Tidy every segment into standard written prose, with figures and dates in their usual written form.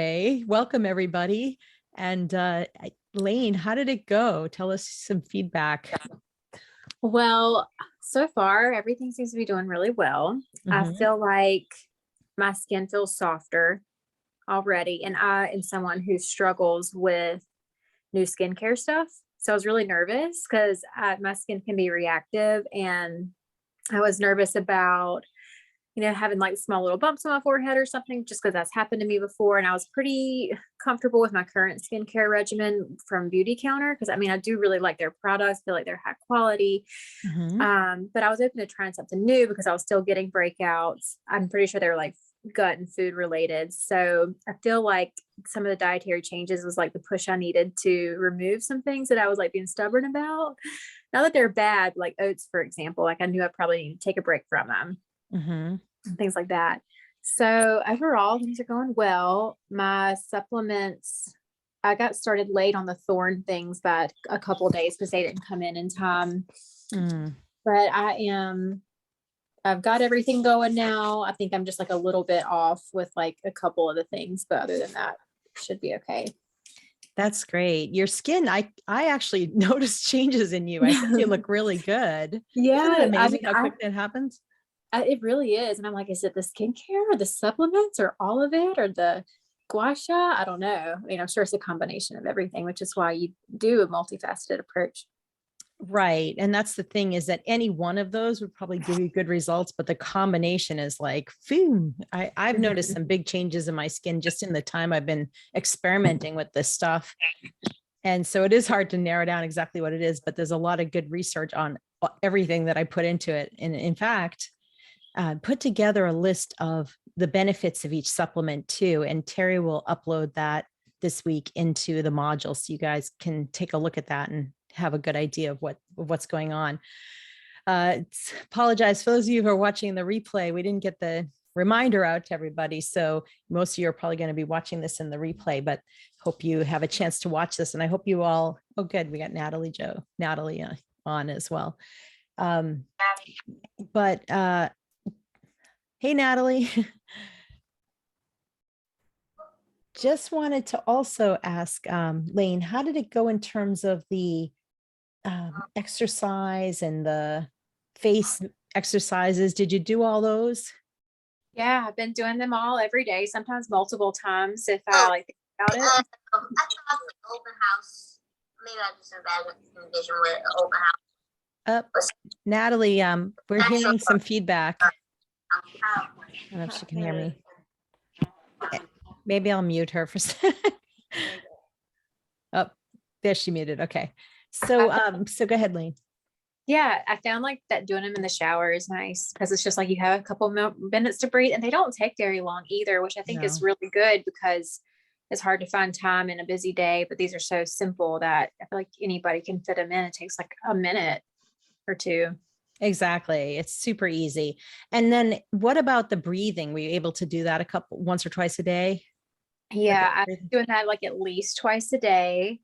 Hey, welcome everybody. And Lane, how did it go? Tell us some feedback. Well, so far, everything seems to be doing really well. I Mhm. feel like my skin feels softer already. And I am someone who struggles with new skincare stuff. So I was really nervous because my skin can be reactive. And I was nervous about having like small little bumps on my forehead or something, just because that's happened to me before. And I was pretty comfortable with my current skincare regimen from Beauty Counter because I do really like their products, feel like they're high quality. Mhm. But I was open to trying something new because I was still getting breakouts. I'm pretty sure they were like gut and food related. So I feel like some of the dietary changes was like the push I needed to remove some things that I was like being stubborn about. Not that they're bad, like oats, for example. Like I knew I probably need to take a break from them Mhm. and things like that. So overall, things are going well. My supplements, I got started late on the thorn things by a couple of days because they didn't come in time. Mm. But I've got everything going now. I think I'm just like a little bit off with like a couple of the things, but other than that, should be okay. That's great. Your skin, I actually noticed changes in you. I think you look really good. Isn't it Yeah, amazing how quick that happens? it really is. And I'm like, is it the skincare or the supplements or all of it or the gua sha? I don't know. I'm sure it's a combination of everything, which is why you do a multifaceted approach. Right. And that's the thing, is that any one of those would probably give you good results, but the combination is like, boom. I've noticed some Mhm. big changes in my skin just in the time I've been experimenting with this stuff. And so it is hard to narrow down exactly what it is, but there's a lot of good research on everything that I put into it. And in fact, put together a list of the benefits of each supplement too. And Terry will upload that this week into the module so you guys can take a look at that and have a good idea of what's going on. Apologize for those of you who are watching the replay. We didn't get the reminder out to everybody, so most of you are probably going to be watching this in the replay, but hope you have a chance to watch this. And I hope you all, oh good, we got Natalie on as well. But hey Natalie. Just wanted to also ask Lane, how did it go in terms of the exercise and the face exercises? Did you do all those? Yeah, I've been doing them all every day, sometimes multiple times if I like think about it. I thought the open house. Maybe I just envision with an open house. Natalie, we're hearing some feedback. I don't know if she can hear me. Maybe I'll mute her for a second. Oh, there, she muted. Okay. So go ahead, Lane. Yeah, I found like that doing them in the shower is nice because it's just like you have a couple minutes to breathe and they don't take very long either, which I think is No. really good because it's hard to find time in a busy day, but these are so simple that I feel like anybody can fit them in. It takes like a minute or two. Exactly. It's super easy. And then what about the breathing? Were you able to do that once or twice a day? Yeah, I'm doing that like at least twice a day.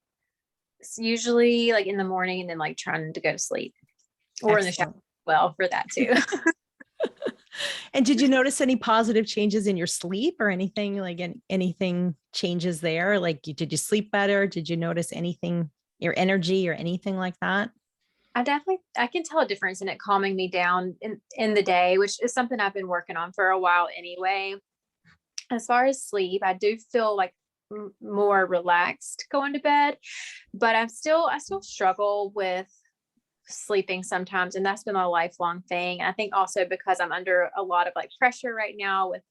It's usually like in the morning and then like trying to go to sleep or in the shower. Excellent. Well, for that too. And did you notice any positive changes in your sleep or anything anything changes there? Like, did you sleep better? Did you notice anything, your energy or anything like that? I can tell a difference in it calming me down in the day, which is something I've been working on for a while anyway. As far as sleep, I do feel like more relaxed going to bed, but I still struggle with sleeping sometimes. And that's been a lifelong thing. I think also because I'm under a lot of like pressure right now with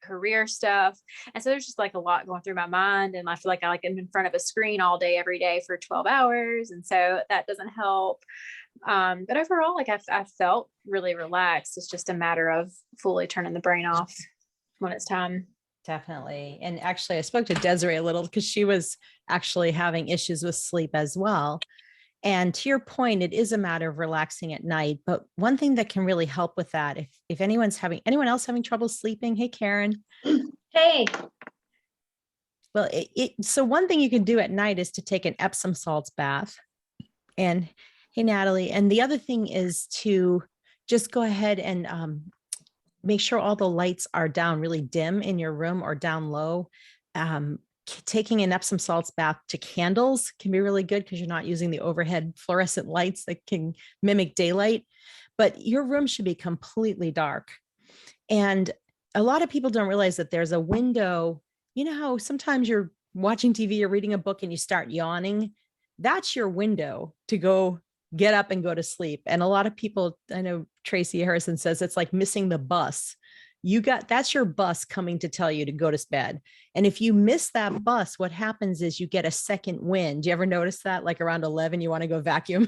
career stuff. And so there's just like a lot going through my mind. And I feel like I'm in front of a screen all day, every day for 12 hours. And so that doesn't help. But overall, like I felt really relaxed. It's just a matter of fully turning the brain off when it's time. Definitely. And actually, I spoke to Desiree a little because she was actually having issues with sleep as well. And to your point, it is a matter of relaxing at night. But one thing that can really help with that, if anyone else having trouble sleeping, hey, Karen. Hey. Well, so one thing you can do at night is to take an Epsom salts bath. And hey, Natalie. And the other thing is to just go ahead and make sure all the lights are down really dim in your room or down low. taking an Epsom salts bath to candles can be really good because you're not using the overhead fluorescent lights that can mimic daylight. But your room should be completely dark. And a lot of people don't realize that there's a window. You know how sometimes you're watching TV, you're reading a book and you start yawning? That's your window to go get up and go to sleep. And a lot of people, I know Tracy Harrison says it's like missing the bus. That's your bus coming to tell you to go to bed. And if you miss that bus, what happens is you get a second wind. Do you ever notice that? Like around 11, you want to go vacuum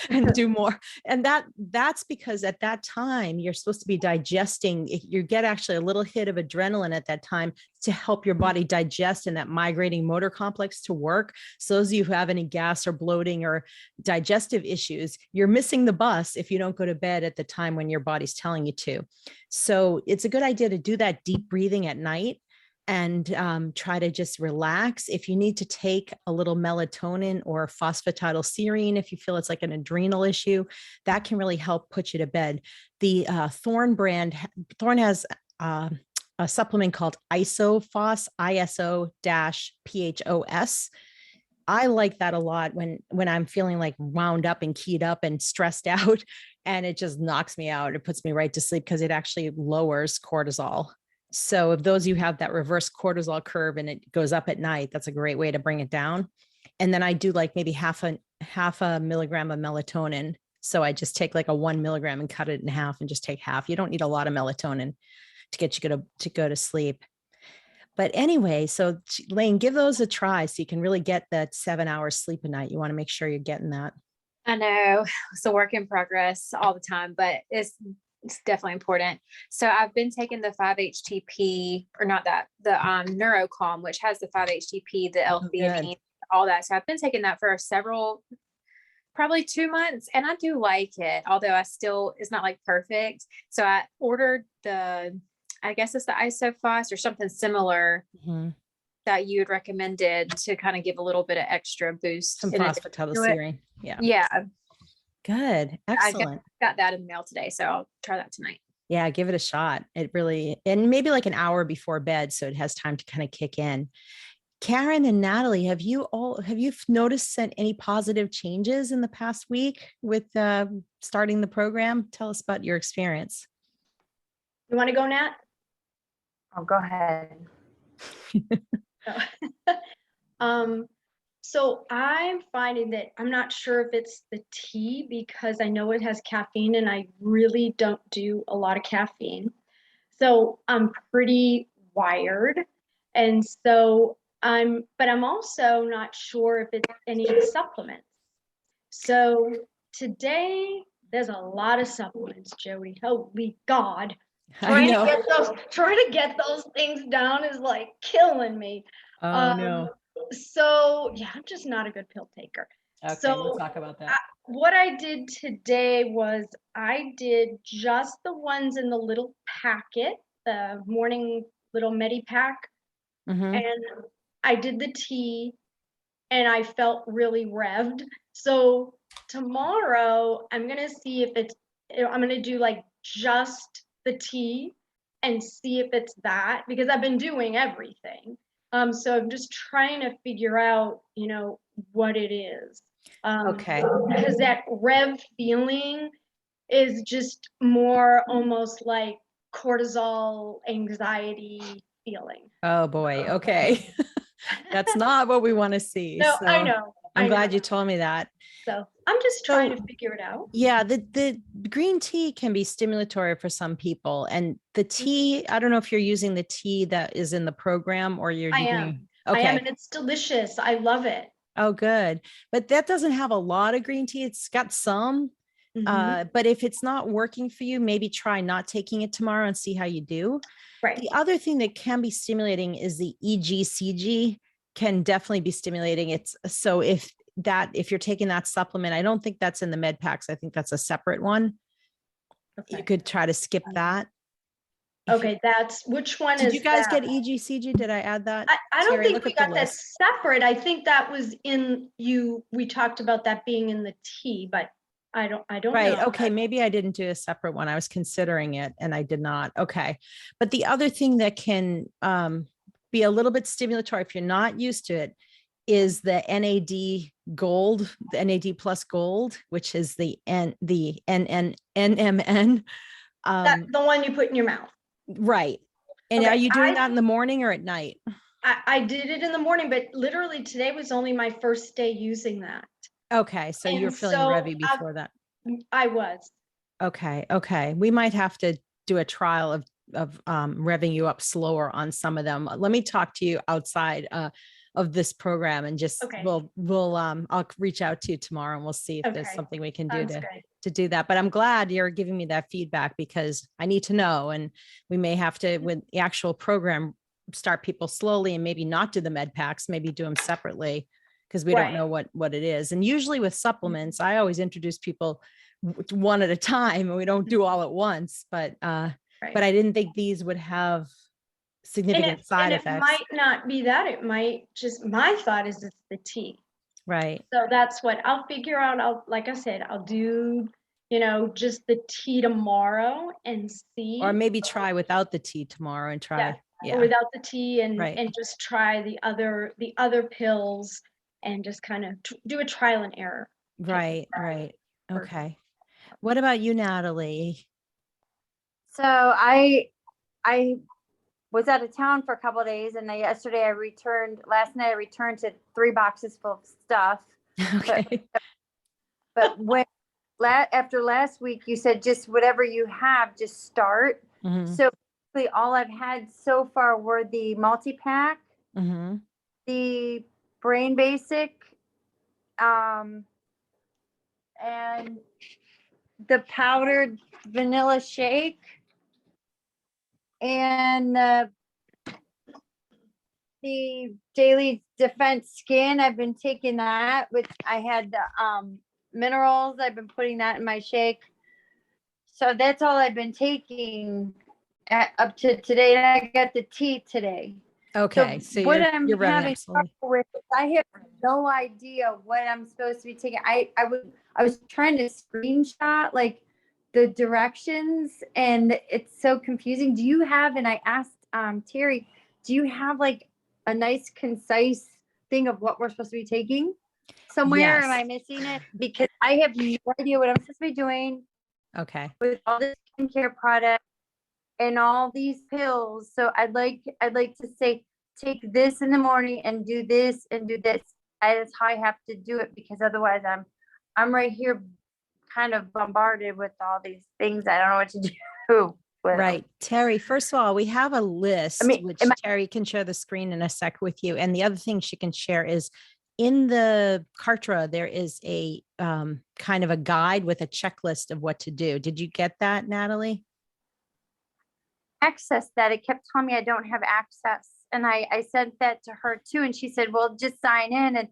and do more. And that's because at that time, you're supposed to be digesting. You get actually a little hit of adrenaline at that time to help your body digest and that migrating motor complex to work. So those of you who have any gas or bloating or digestive issues, you're missing the bus if you don't go to bed at the time when your body's telling you to. So it's a good idea to do that deep breathing at night and try to just relax. If you need to take a little melatonin or phosphatidylserine, if you feel it's like an adrenal issue, that can really help put you to bed. The Thorne has a supplement called ISOPHOS, ISO-PHOS. I like that a lot when I'm feeling like wound up and keyed up and stressed out, and it just knocks me out. It puts me right to sleep because it actually lowers cortisol. So if those of you have that reverse cortisol curve and it goes up at night, that's a great way to bring it down. And then I do like maybe half a milligram of melatonin. So I just take like a 1 milligram and cut it in half and just take half. You don't need a lot of melatonin to get you to go to sleep. But anyway, so Lane, give those a try so you can really get that 7 hours sleep a night. You want to make sure you're getting that. I know it's a work in progress all the time, but it's definitely important. So I've been taking the 5-HTP, or not that, the NeuroCalm, which has the 5-HTP, the L-theanine, all that. So I've been taking that for probably 2 months, and I do like it, although it's not like perfect. So I ordered I guess it's the ISOPHOS or something similar that you had recommended to kind of give a little bit of extra boost. Some phosphatidylserine. Yeah. Good. Excellent. I got that in the mail today, so I'll try that tonight. Yeah, give it a shot. And maybe like an hour before bed, so it has time to kind of kick in. Karen and Natalie, have you noticed any positive changes in the past week with starting the program? Tell us about your experience. You want to go, Nat? Oh, go ahead. So I'm finding that I'm not sure if it's the tea, because I know it has caffeine and I really don't do a lot of caffeine. So I'm pretty wired. And so but I'm also not sure if it's any of the supplements. So today there's a lot of supplements, Jody. Holy God. Trying to get those things down is like killing me. Oh no. So yeah, I'm just not a good pill taker. Okay, so we'll talk about that. What I did today was I did just the ones in the little packet, the morning little Medi pack, and I did the tea, and I felt really revved. So tomorrow I'm gonna see if I'm gonna do like just the tea and see if it's that, because I've been doing everything. So I'm just trying to figure out, what it is. Okay. Because that rev feeling is just more almost like cortisol anxiety feeling. Oh boy. Okay. That's not what we want to see. No, so I know. I'm glad you told me that. So I'm just trying to figure it out. Yeah, the green tea can be stimulatory for some people. And the tea, I don't know if you're using the tea that is in the program or you're using. Okay. I am, and it's delicious. I love it. Oh, good. But that doesn't have a lot of green tea. It's got some. But if it's not working for you, maybe try not taking it tomorrow and see how you do. Right. The other thing that can be stimulating is the EGCG can definitely be stimulating. If you're taking that supplement, I don't think that's in the med packs. I think that's a separate one. Okay. You could try to skip that. Okay, which one is that? Did you guys get EGCG? Did I add that? I don't think we got that separate. I think that was we talked about that being in the tea, but I don't right. know. Okay. Maybe I didn't do a separate one. I was considering it and I did not. Okay. But the other thing that can be a little bit stimulatory if you're not used to it, is the NAD gold, the NAD plus gold, which is the NMN. That's the one you put in your mouth. Right. And Okay, are you doing that in the morning or at night? I did it in the morning, but literally today was only my first day using that. Okay. So you're And feeling so revvy before that. I was. Okay. Okay. We might have to do a trial of revving you up slower on some of them. Let me talk to you outside of this program and just Okay. I'll reach out to you tomorrow and we'll see if there's Okay. something we can do Sounds good. to do that. But I'm glad you're giving me that feedback because I need to know, and we may have to, with the actual program, start people slowly and maybe not do the med packs, maybe do them separately because we don't Right. know what it is. And usually with supplements, I always introduce people one at a time and we don't do all at once, but I didn't think these would have significant side and effects. it might not be that. It might just, my thought is it's the tea. Right. So that's what I'll figure out. Like I said, I'll do, just the tea tomorrow and see. Or maybe try without the tea tomorrow and try. Yeah. Or without the tea and Right. and just try the other pills and just kind of do a trial and error. Right. Right. Okay. What about you, Natalie? So I was out of town for a couple of days, and last night I returned to 3 boxes full of stuff. Okay. But after last week, you said just whatever you have, just start. Mhm. So basically all I've had so far were the multi-pack, Mhm. the Brain Basic, and the powdered vanilla shake, and the Daily Defense Skin. I've been taking that, which I had the minerals. I've been putting that in my shake. So that's all I've been taking up to today. And I got the tea today. Okay. So what you're I'm revving having up slowly. trouble with, I have no idea what I'm supposed to be taking. I was trying to screenshot like the directions, and it's so confusing. Do you have, and I asked Terry, do you have like a nice concise thing of what we're supposed to be taking somewhere? Yes. Am I missing it? Because I have no idea what I'm supposed to be doing Okay. with all this skincare product and all these pills. So I'd like to say, take this in the morning and do this and do this. That's how I have to do it, because otherwise I'm right here kind of bombarded with all these things. I don't know what to do. Right. Terry, first of all, we have a list, which Terry can share the screen in a sec with you. And the other thing she can share is in the Kartra, there is a kind of a guide with a checklist of what to do. Did you get that, Natalie? Access that. It kept telling me I don't have access. And I sent that to her too. And she said, well, just sign in. And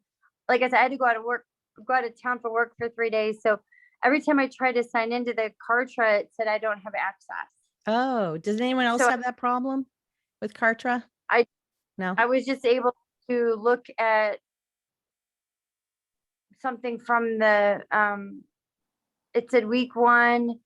like I said, I had to go out of town for work for 3 days. So every time I tried to sign into the Kartra, it said I don't have access. Oh, does anyone else have that problem with Kartra? No. I was just able to look at something from the it said week 1,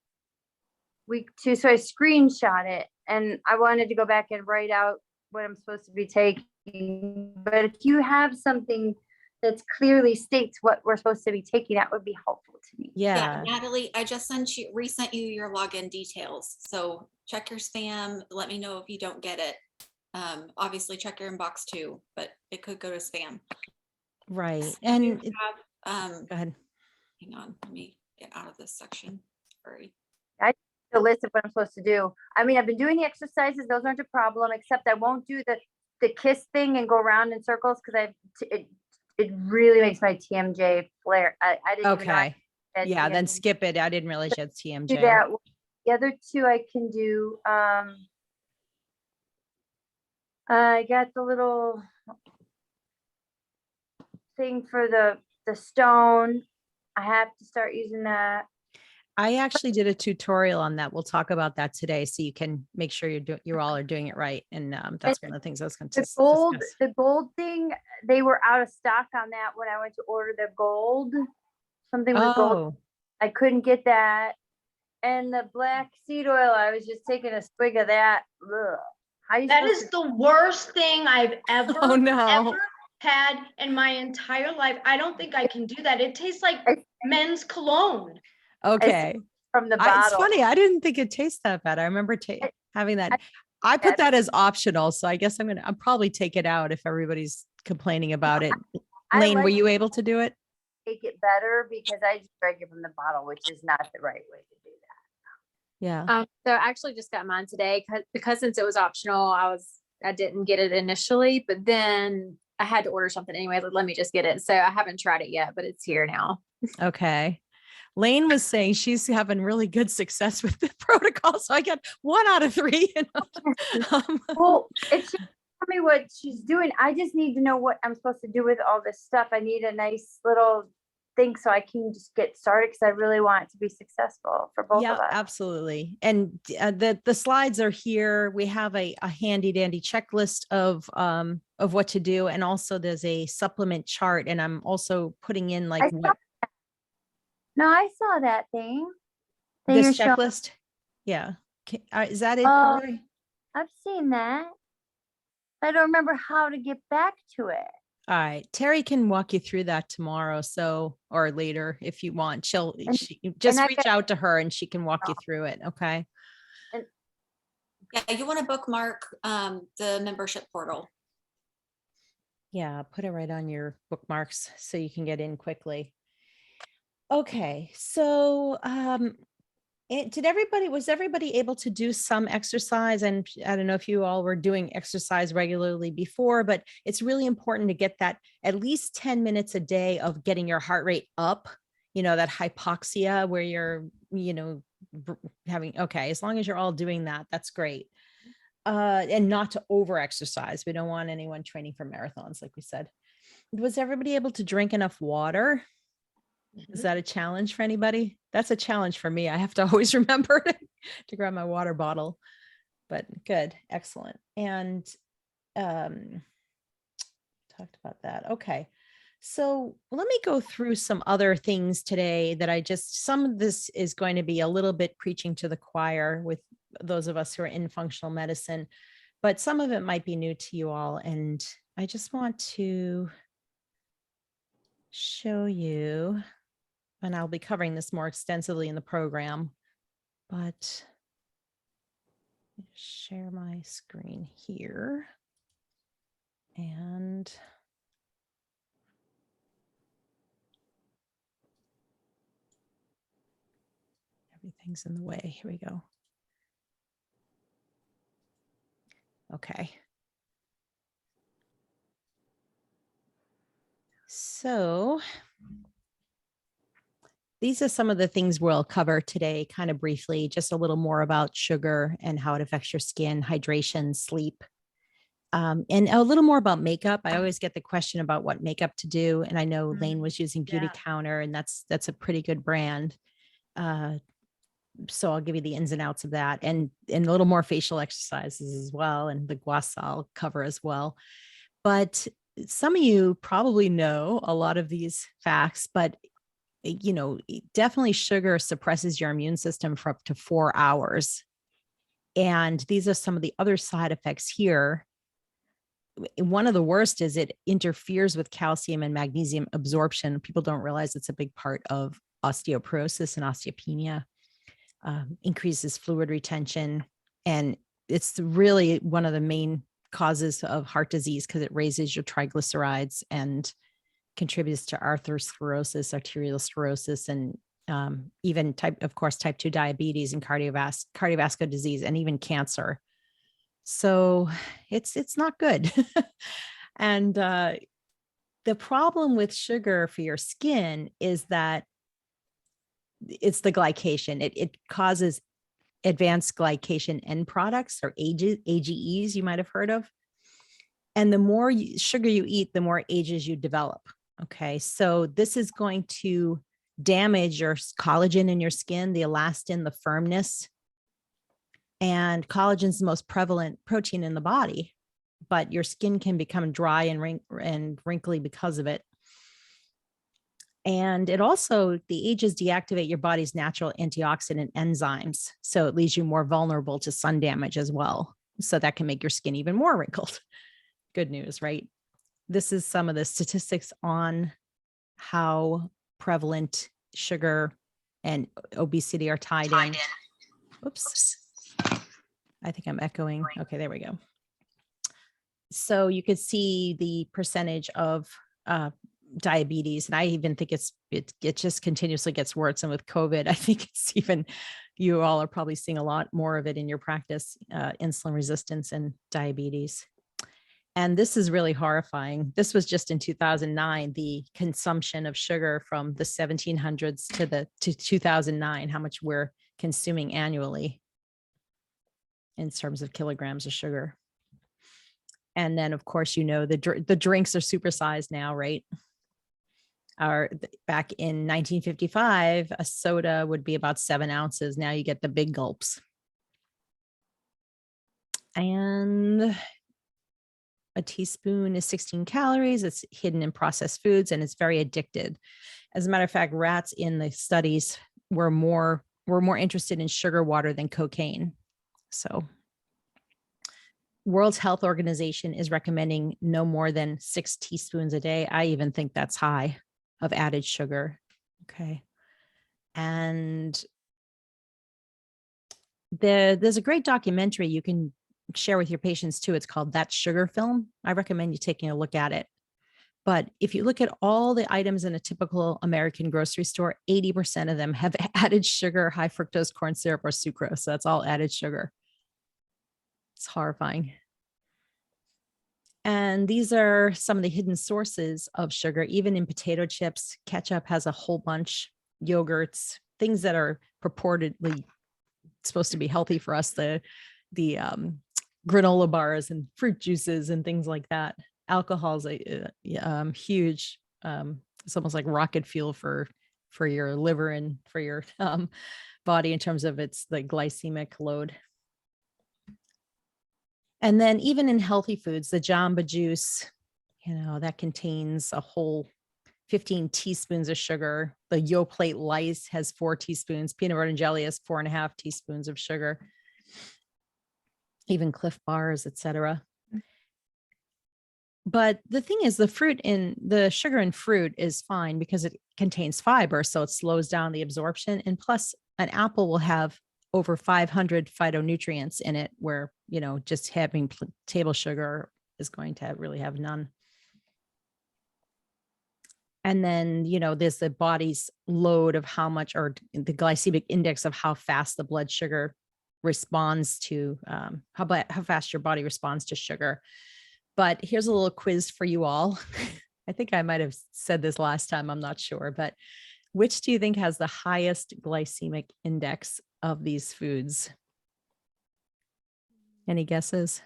week 2. So I screenshot it, and I wanted to go back and write out what I'm supposed to be taking. But if you have something that clearly states what we're supposed to be taking, that would be helpful to me. Yeah. Natalie, I just resent you your login details. So check your spam. Let me know if you don't get it. Obviously check your inbox too, but it could go to spam. Right. So And go ahead. Hang on, let me get out of this section. Sorry. The list of what I'm supposed to do. I mean, I've been doing the exercises. Those aren't a problem, except I won't do the kiss thing and go around in circles, because it really makes my TMJ flare. I didn't even know I had Yeah, then TMJ. skip it. I didn't realize you had TMJ. Do that. The other 2 I can do. I got the little thing for the stone. I have to start using that. I actually did a tutorial on that. We'll talk about that today, so you can make sure you all are doing it right. And that's one of the things I was going to discuss. The gold thing, they were out of stock on that when I went to order the gold. Something with gold. I couldn't get that. And the black seed oil, I was just taking a swig of that. Ugh, How you That supposed is the worst thing I've ever, Oh, no. ever had in my entire life. I don't think I can do that. It tastes like It's- men's cologne. Okay. from the It's bottle? funny. I didn't think it tastes that bad. I remember I- having that. I- I put yeah. that as optional. So I guess I'll probably take it out if everybody's complaining about it. I Lane, were like you able to do it? make it better because I just drank it from the bottle, which is not the right way to do that. Yeah. So I actually just got mine today because since it was optional, I didn't get it initially, but then I had to order something anyway. Like, let me just get it. So I haven't tried it yet, but it's here now. Okay. Lane was saying she's having really good success with the protocol. So I got 1 out of 3. Well, if she tell me what she's doing, I just need to know what I'm supposed to do with all this stuff. I need a nice little thing so I can just get started because I really want it to be successful for both Yeah, of us. absolutely. And the slides are here. We have a handy dandy checklist of what to do. And also there's a supplement chart. And I'm also putting in like what No, I saw that thing. that this you're showing. checklist. Yeah. Is that it? Oh. Lori? I've seen that. I don't remember how to get back to it. All right. Terry can walk you through that tomorrow. Or later if you want. She just I reach out to her and she can walk you through it. Okay. Yeah, you want to bookmark the membership portal. Yeah. Put it right on your bookmarks so you can get in quickly. Okay. So, was everybody able to do some exercise? And I don't know if you all were doing exercise regularly before, but it's really important to get that at least 10 minutes a day of getting your heart rate up, that hypoxia where you're, as long as you're all doing that, that's great. And not to over exercise. We don't want anyone training for marathons, like we said. Was everybody able to drink enough water? Is that a challenge for anybody? That's a challenge for me. I have to always remember to grab my water bottle, but good. Excellent. And talked about that. Okay. So let me go through some other things today some of this is going to be a little bit preaching to the choir with those of us who are in functional medicine, but some of it might be new to you all. And I just want to show you, and I'll be covering this more extensively in the program, but share my screen here. And everything's in the way. Here we go. Okay. So these are some of the things we'll cover today, kind of briefly, just a little more about sugar and how it affects your skin, hydration, sleep, and a little more about makeup. I always get the question about what makeup to do. And I know Lane was using Beauty Counter, and that's a pretty good brand. So I'll give you the ins and outs of that, and a little more facial exercises as well. And the gua I'll cover as well. But some of you probably know a lot of these facts, but definitely sugar suppresses your immune system for up to 4 hours. And these are some of the other side effects here. One of the worst is it interferes with calcium and magnesium absorption. People don't realize it's a big part of osteoporosis and osteopenia. Increases fluid retention. And it's really one of the main causes of heart disease because it raises your triglycerides and contributes to atherosclerosis, arterial sclerosis, and even type 2 diabetes and cardiovascular disease, and even cancer. So it's not good. And the problem with sugar for your skin is that it's the glycation. It causes advanced glycation end products, or AGEs, you might have heard of. And the more sugar you eat, the more AGEs you develop. Okay, so this is going to damage your collagen in your skin, the elastin, the firmness. And collagen is the most prevalent protein in the body, but your skin can become dry and wrinkly because of it. And the AGEs deactivate your body's natural antioxidant enzymes. So it leaves you more vulnerable to sun damage as well. So that can make your skin even more wrinkled. Good news, right? This is some of the statistics on how prevalent sugar and obesity are tied in. Oops. I think I'm echoing. Okay, there we go. So you could see the percentage of diabetes, and I even think it just continuously gets worse. And with COVID, I think it's even, you all are probably seeing a lot more of it in your practice, insulin resistance and diabetes. And this is really horrifying. This was just in 2009, the consumption of sugar from the 1700s to 2009, how much we're consuming annually in terms of kilograms of sugar. And then, of course, you know, the drinks are supersized now, right? Back in 1955, a soda would be about 7 ounces. Now you get the big gulps. And a teaspoon is 16 calories. It's hidden in processed foods, and it's very addicted. As a matter of fact, rats in the studies were more interested in sugar water than cocaine. So World Health Organization is recommending no more than 6 teaspoons a day. I even think that's high of added sugar. Okay. And there's a great documentary you can share with your patients too. It's called That Sugar Film. I recommend you taking a look at it. But if you look at all the items in a typical American grocery store, 80% of them have added sugar, high fructose corn syrup, or sucrose. So that's all added sugar. It's horrifying. And these are some of the hidden sources of sugar, even in potato chips. Ketchup has a whole bunch, yogurts, things that are purportedly supposed to be healthy for us, the granola bars and fruit juices and things like that. Alcohol is a huge, it's almost like rocket fuel for your liver and for your body in terms of its the glycemic load. And then even in healthy foods, the Jamba juice, you know, that contains a whole 15 teaspoons of sugar. The Yoplait Lice has 4 teaspoons. Peanut butter and jelly has 4.5 teaspoons of sugar. Even Cliff bars, etc. But the thing is, the sugar in fruit is fine because it contains fiber, so it slows down the absorption. And plus, an apple will have over 500 phytonutrients in it, where, you know, just having table sugar is going to really have none. And then, you know, there's the body's load of how much, or the glycemic index of how fast the blood sugar responds to, how fast your body responds to sugar. But here's a little quiz for you all. I think I might have said this last time, I'm not sure, but which do you think has the highest glycemic index of these foods? Any guesses?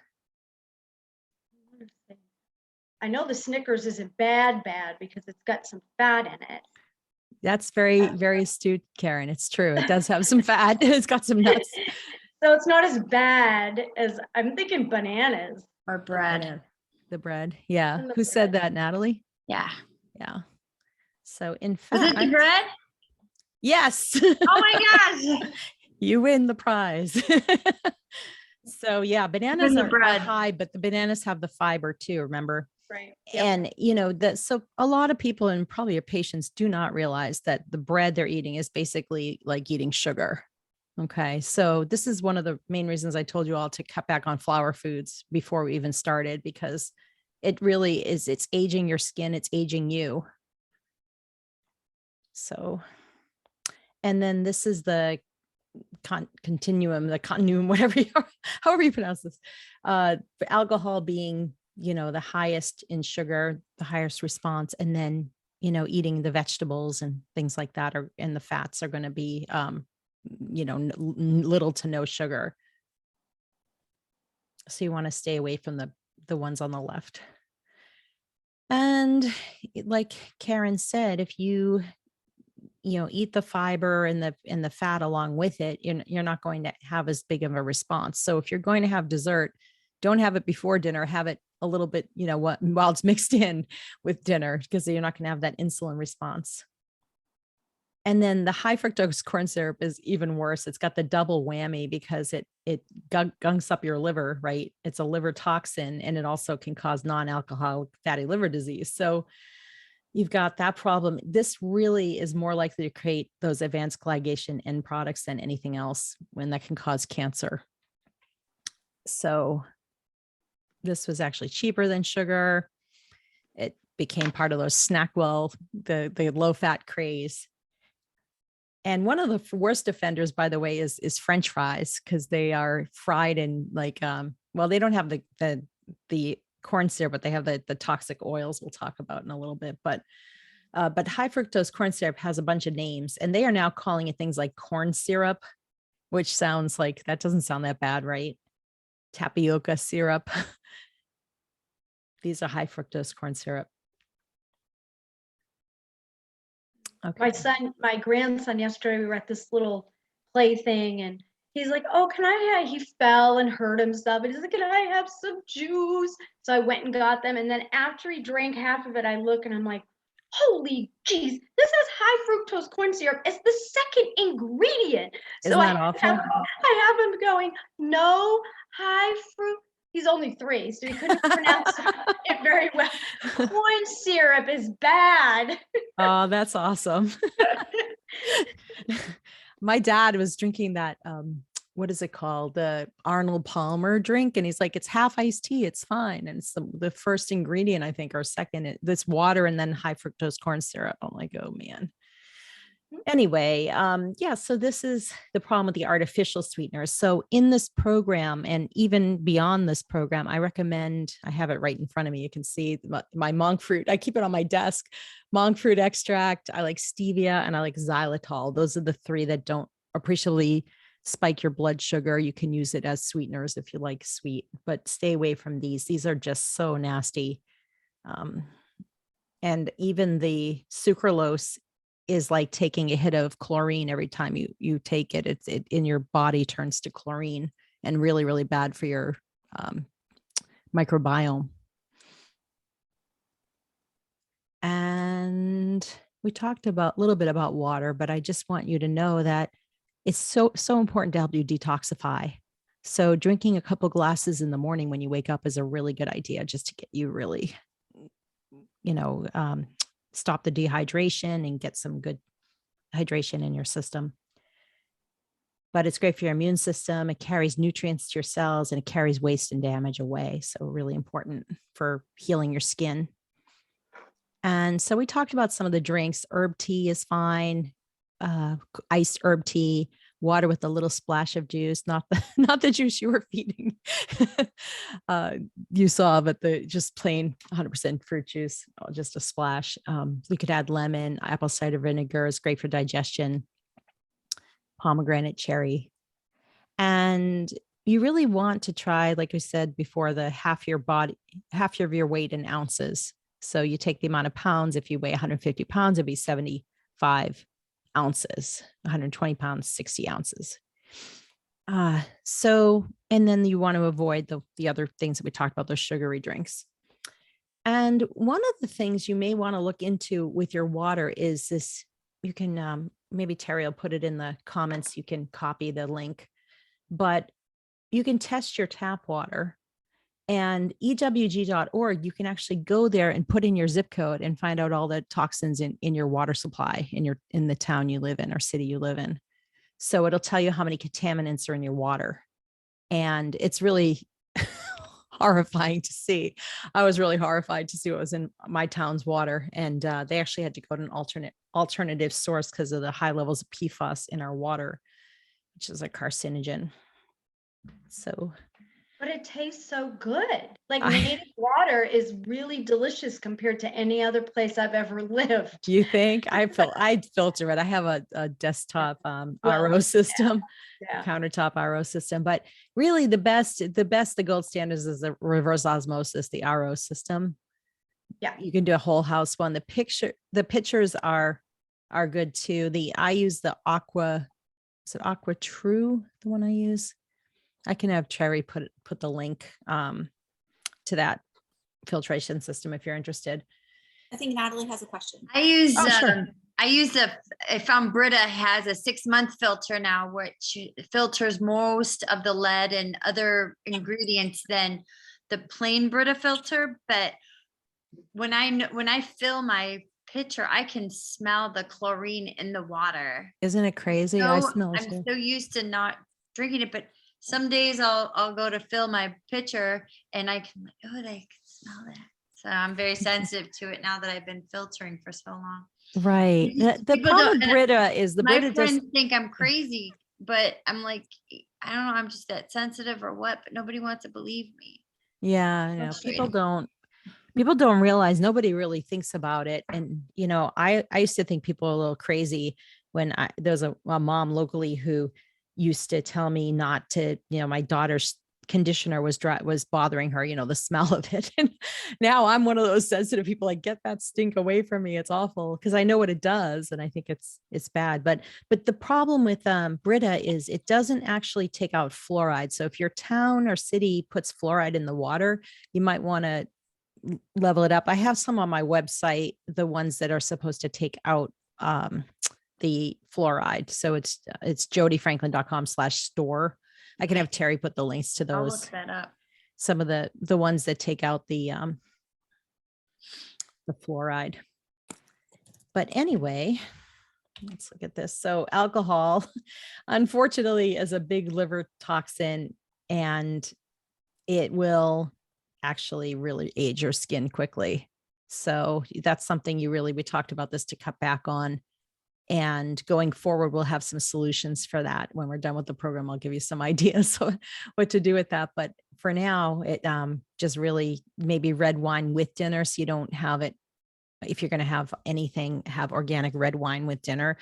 I know the Snickers isn't bad because it's got some fat in it. That's very, very astute, Karen. It's true. It does have some fat. It's got some nuts. So it's not as bad as, I'm thinking bananas. Or bread. The bread. Yeah. And the Who said bread. that, Natalie? Yeah. Yeah. So in Is fact, it the bread? yes. Oh my gosh. You win the prize. So yeah, bananas the are bread. high, but the bananas have the fiber too, remember? Right. And you know that, so a lot of people, and probably your patients, do not realize that the bread they're eating is basically like eating sugar. Okay. So this is one of the main reasons I told you all to cut back on flour foods before we even started, because it really is, it's aging your skin, it's aging you. So, and then this is the continuum, whatever however you pronounce this, alcohol being, you know, the highest in sugar, the highest response. And then, you know, eating the vegetables and things like that, and the fats are going to be, you know, little to no sugar. So you want to stay away from the ones on the left. And like Karen said, if you eat the fiber and the fat along with it, you're not going to have as big of a response. So if you're going to have dessert, don't have it before dinner, have it a little bit, while it's mixed in with dinner, because you're not going to have that insulin response. And then the high fructose corn syrup is even worse. It's got the double whammy because it gunks up your liver, right? It's a liver toxin, and it also can cause non-alcoholic fatty liver disease. So you've got that problem. This really is more likely to create those advanced glycation end products than anything else, when that can cause cancer. So this was actually cheaper than sugar. It became part of those Snackwell, the low fat craze. And one of the worst offenders, by the way, is French fries, because they are fried in like, well, they don't have the corn syrup, but they have the toxic oils we'll talk about in a little bit. But high fructose corn syrup has a bunch of names, and they are now calling it things like corn syrup, which sounds like, that doesn't sound that bad, right? Tapioca syrup. These are high fructose corn syrup. Okay. My grandson yesterday, we were at this little play thing, and he's like, oh, he fell and hurt himself. And he's like, can I have some juice? So I went and got them. And then after he drank half of it, I look and I'm like, holy geez, this is high fructose corn syrup. It's the second ingredient. Isn't that awful? I have him going, no, high fruit. He's only 3, so he couldn't pronounce it very well. Corn syrup is bad. Oh, that's awesome. My dad was drinking that, what is it called? The Arnold Palmer drink. And he's like, it's half iced tea. It's fine. And it's the first ingredient, I think, or second, this water and then high fructose corn syrup. I'm like, oh man. Anyway, yeah, so this is the problem with the artificial sweeteners. So in this program, and even beyond this program, I have it right in front of me. You can see my monk fruit. I keep it on my desk. Monk fruit extract. I like stevia, and I like xylitol. Those are the 3 that don't appreciably spike your blood sugar. You can use it as sweeteners if you like sweet, but stay away from these. These are just so nasty. And even the sucralose is like taking a hit of chlorine every time you take it. It in your body turns to chlorine, and really, really bad for your microbiome. And we talked a little bit about water, but I just want you to know that it's so important to help you detoxify. So drinking a couple glasses in the morning when you wake up is a really good idea, just to get you really, stop the dehydration and get some good hydration in your system. But it's great for your immune system. It carries nutrients to your cells, and it carries waste and damage away. So really important for healing your skin. And so we talked about some of the drinks. Herb tea is fine. Iced herb tea, water with a little splash of juice, not the juice you were feeding. You saw, but the just plain 100% fruit juice, just a splash. You could add lemon, apple cider vinegar is great for digestion, pomegranate, cherry. And you really want to try, like I said before, the half of your weight in ounces. So you take the amount of pounds. If you weigh 150 pounds, it'd be 75 ounces, 120 pounds, 60 ounces. And then you want to avoid the other things that we talked about, those sugary drinks. And one of the things you may want to look into with your water is this. You can, maybe Terry will put it in the comments. You can copy the link, but you can test your tap water. And ewg.org, you can actually go there and put in your zip code and find out all the toxins in your water supply in the town you live in or city you live in. So it'll tell you how many contaminants are in your water. And it's really horrifying to see. I was really horrified to see what was in my town's water. And they actually had to go to an alternative source because of the high levels of PFAS in our water, which is a carcinogen. So But it tastes so good. Like native water is really delicious compared to any other place I've ever lived. You think? I'd filter it. I have a desktop RO system, countertop RO system. But really the gold standard is the reverse osmosis, the RO system. Yeah. You can do a whole house one. The pictures are good too. I use the Aqua, is it Aqua True, the one I use? I can have Cherry put the link to that filtration system if you're interested. I think Natalie has a question. I use, Oh, sure. I found Brita has a 6-month filter now, which filters most of the lead and other ingredients than the plain Brita filter. But when I fill my pitcher, I can smell the chlorine in the water. Isn't it crazy? I So smell it I'm too. so used to not drinking it, but some days I'll go to fill my pitcher and I can, oh, I can smell that. So I'm very sensitive to it now that I've been filtering for so long. Right. The People problem don't- with and Brita is the My Brita friends does, think I'm crazy, but I'm like, I don't know, I'm just that sensitive or what, but nobody wants to believe me. yeah, people Frustrating. people don't realize, nobody really thinks about it. And, I used to think people were a little crazy when there's a mom locally who used to tell me not to, my daughter's conditioner was bothering her, the smell of it. And now I'm one of those sensitive people, like, get that stink away from me. It's awful, because I know what it does. And I think it's bad. But the problem with Brita is it doesn't actually take out fluoride. So if your town or city puts fluoride in the water, you might want to level it up. I have some on my website, the ones that are supposed to take out the fluoride. So it's jodyfranklin.com/store. I can have Terry put the links to I'll those. look that up. Some of the ones that take out the fluoride. But anyway, let's look at this. So alcohol, unfortunately, is a big liver toxin, and it will actually really age your skin quickly. So that's something we talked about this, to cut back on. And going forward, we'll have some solutions for that. When we're done with the program, I'll give you some ideas what to do with that. But for now, it just really maybe red wine with dinner. So you don't have it. If you're going to have anything, have organic red wine with dinner.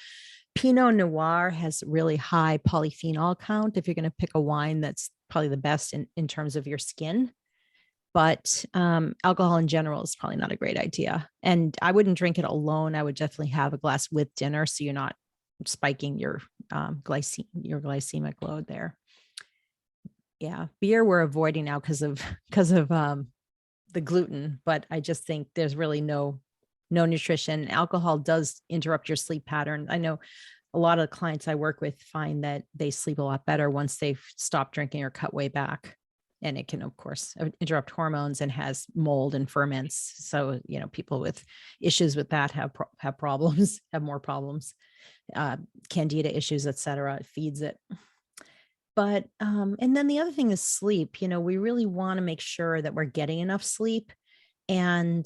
Pinot Noir has really high polyphenol count. If you're going to pick a wine, that's probably the best in terms of your skin. But alcohol in general is probably not a great idea. And I wouldn't drink it alone. I would definitely have a glass with dinner, so you're not spiking your glycemic load there. Yeah, beer we're avoiding now because of the gluten. But I just think there's really no nutrition. Alcohol does interrupt your sleep pattern. I know a lot of clients I work with find that they sleep a lot better once they've stopped drinking or cut way back. And it can, of course, interrupt hormones and has mold and ferments. So, people with issues with that have problems, have more problems, candida issues, et cetera. It feeds it. But, and then the other thing is sleep. We really want to make sure that we're getting enough sleep. And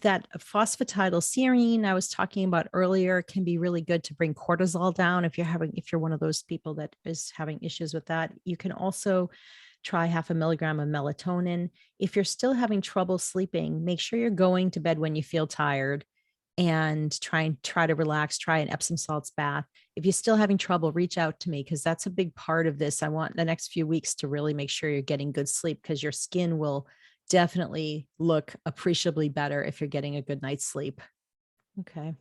that phosphatidylserine I was talking about earlier can be really good to bring cortisol down. If you're one of those people that is having issues with that, you can also try 0.5 milligram of melatonin. If you're still having trouble sleeping, make sure you're going to bed when you feel tired, and try to relax. Try an Epsom salts bath. If you're still having trouble, reach out to me, because that's a big part of this. I want the next few weeks to really make sure you're getting good sleep, because your skin will definitely look appreciably better if you're getting a good night's sleep. Okay.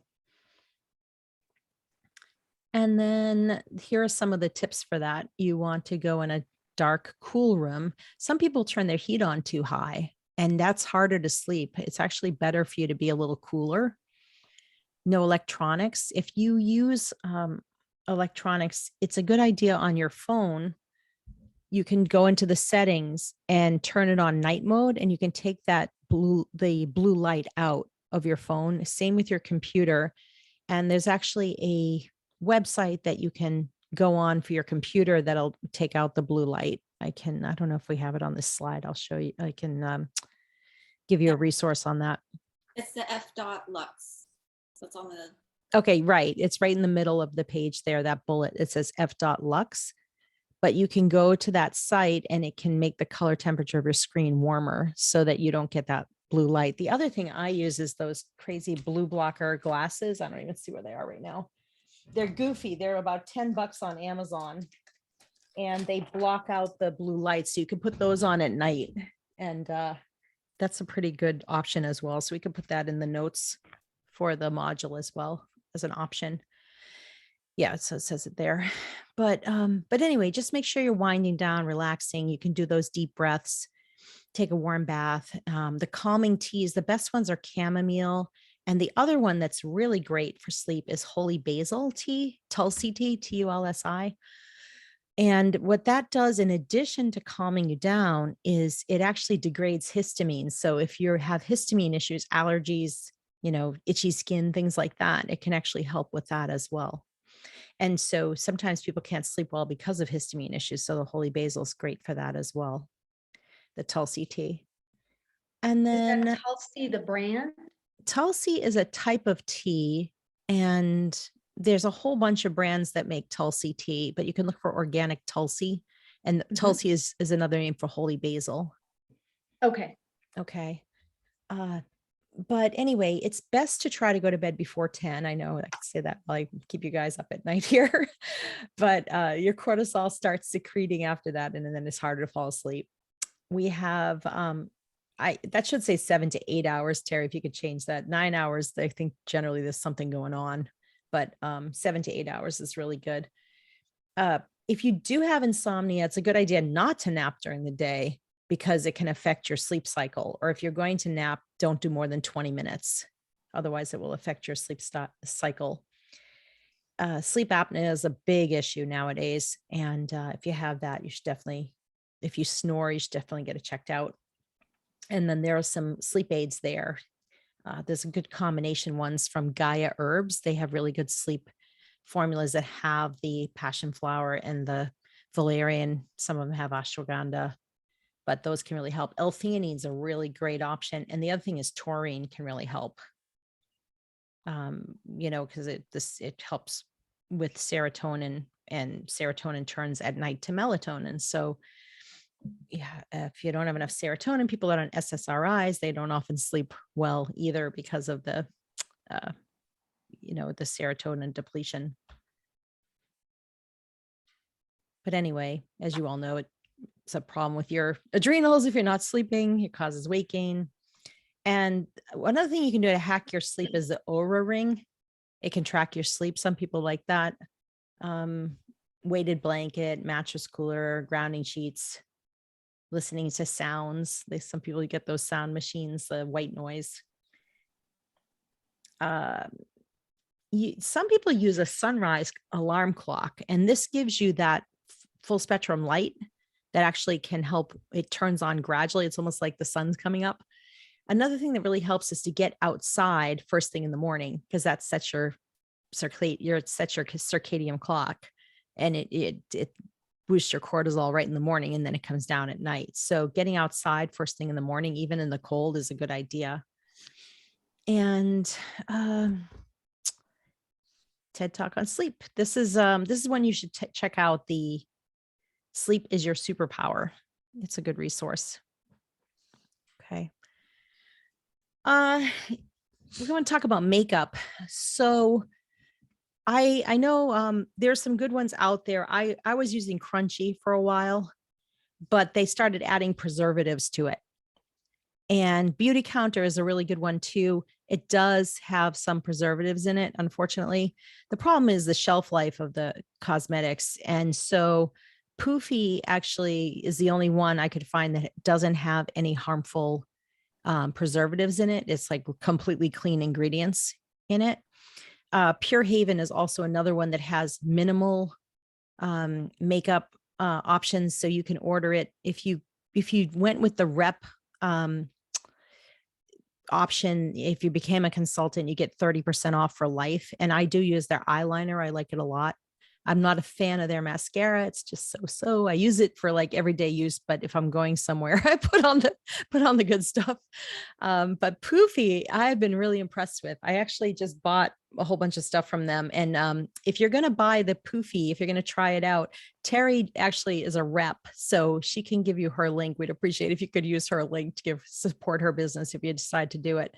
And then here are some of the tips for that. You want to go in a dark, cool room. Some people turn their heat on too high, and that's harder to sleep. It's actually better for you to be a little cooler. No electronics. If you use electronics, it's a good idea on your phone. You can go into the settings and turn it on night mode, and you can take the blue light out of your phone. Same with your computer. And there's actually a website that you can go on for your computer that'll take out the blue light. I don't know if we have it on this slide. I'll show you. I can give you a resource on that. It's the F.Lux. So it's on the. Okay, right. It's right in the middle of the page there, that bullet. It says F.Lux. But you can go to that site and it can make the color temperature of your screen warmer so that you don't get that blue light. The other thing I use is those crazy blue blocker glasses. I don't even see where they are right now. They're goofy. They're about $10 on Amazon, and they block out the blue light. So you can put those on at night. And that's a pretty good option as well. So we can put that in the notes for the module as well as an option. Yeah, so it says it there. But anyway, just make sure you're winding down, relaxing. You can do those deep breaths. take a warm bath. The calming teas, the best ones are chamomile. And the other one that's really great for sleep is holy basil tea, Tulsi tea, Tulsi. And what that does, in addition to calming you down, is it actually degrades histamine. So if you have histamine issues, allergies, itchy skin, things like that, it can actually help with that as well. And so sometimes people can't sleep well because of histamine issues. So the holy basil is great for that as well, the Tulsi tea. And Is then that Tulsi the brand? Tulsi is a type of tea, and there's a whole bunch of brands that make Tulsi tea, but you can look for organic Tulsi, and Tulsi is another name for holy basil. Okay. Okay. But anyway, it's best to try to go to bed before 10. I know I can say that while I keep you guys up at night here, but your cortisol starts secreting after that, and then it's harder to fall asleep. We have, that should say 7 to 8 hours, Terry, if you could change that. 9 hours, I think generally there's something going on, but 7 to 8 hours is really good. If you do have insomnia, it's a good idea not to nap during the day because it can affect your sleep cycle. Or if you're going to nap, don't do more than 20 minutes. Otherwise, it will affect your sleep cycle. Sleep apnea is a big issue nowadays. And if you have that, you should definitely, if you snore, you should definitely get it checked out. And then there are some sleep aids there. There's a good combination ones from Gaia Herbs. They have really good sleep formulas that have the passion flower and the valerian. Some of them have ashwagandha, but those can really help. L-theanine is a really great option. And the other thing is taurine can really help, because it helps with serotonin, and serotonin turns at night to melatonin. So yeah, if you don't have enough serotonin, people that are on SSRIs, they don't often sleep well either because of the serotonin depletion. But anyway, as you all know, it's a problem with your adrenals. If you're not sleeping, it causes weight gain. And another thing you can do to hack your sleep is the Oura ring. It can track your sleep. Some people like that. Weighted blanket, mattress cooler, grounding sheets, listening to sounds. Some people get those sound machines, the white noise. Some people use a sunrise alarm clock, and this gives you that full spectrum light that actually can help. It turns on gradually. It's almost like the sun's coming up. Another thing that really helps is to get outside first thing in the morning, because that sets your circadian clock, and it boosts your cortisol right in the morning, and then it comes down at night. So getting outside first thing in the morning, even in the cold, is a good idea. And TED Talk on sleep. This is when you should check out the Sleep is Your Superpower. It's a good resource. Okay. We're going to talk about makeup. So I know there's some good ones out there. I was using Crunchy for a while, but they started adding preservatives to it. And Beauty Counter is a really good one too. It does have some preservatives in it, unfortunately. The problem is the shelf life of the cosmetics. And so Poofy actually is the only one I could find that doesn't have any harmful preservatives in it. It's like completely clean ingredients in it. Pure Haven is also another one that has minimal makeup options. So you can order it. If you went with the rep option, if you became a consultant, you get 30% off for life. And I do use their eyeliner. I like it a lot. I'm not a fan of their mascara. It's just so. I use it for like everyday use, but if I'm going somewhere, I put on the good stuff. But Poofy, I've been really impressed with. I actually just bought a whole bunch of stuff from them. And if you're going to buy the Poofy, if you're going to try it out, Terry actually is a rep, so she can give you her link. We'd appreciate if you could use her link to support her business if you decide to do it.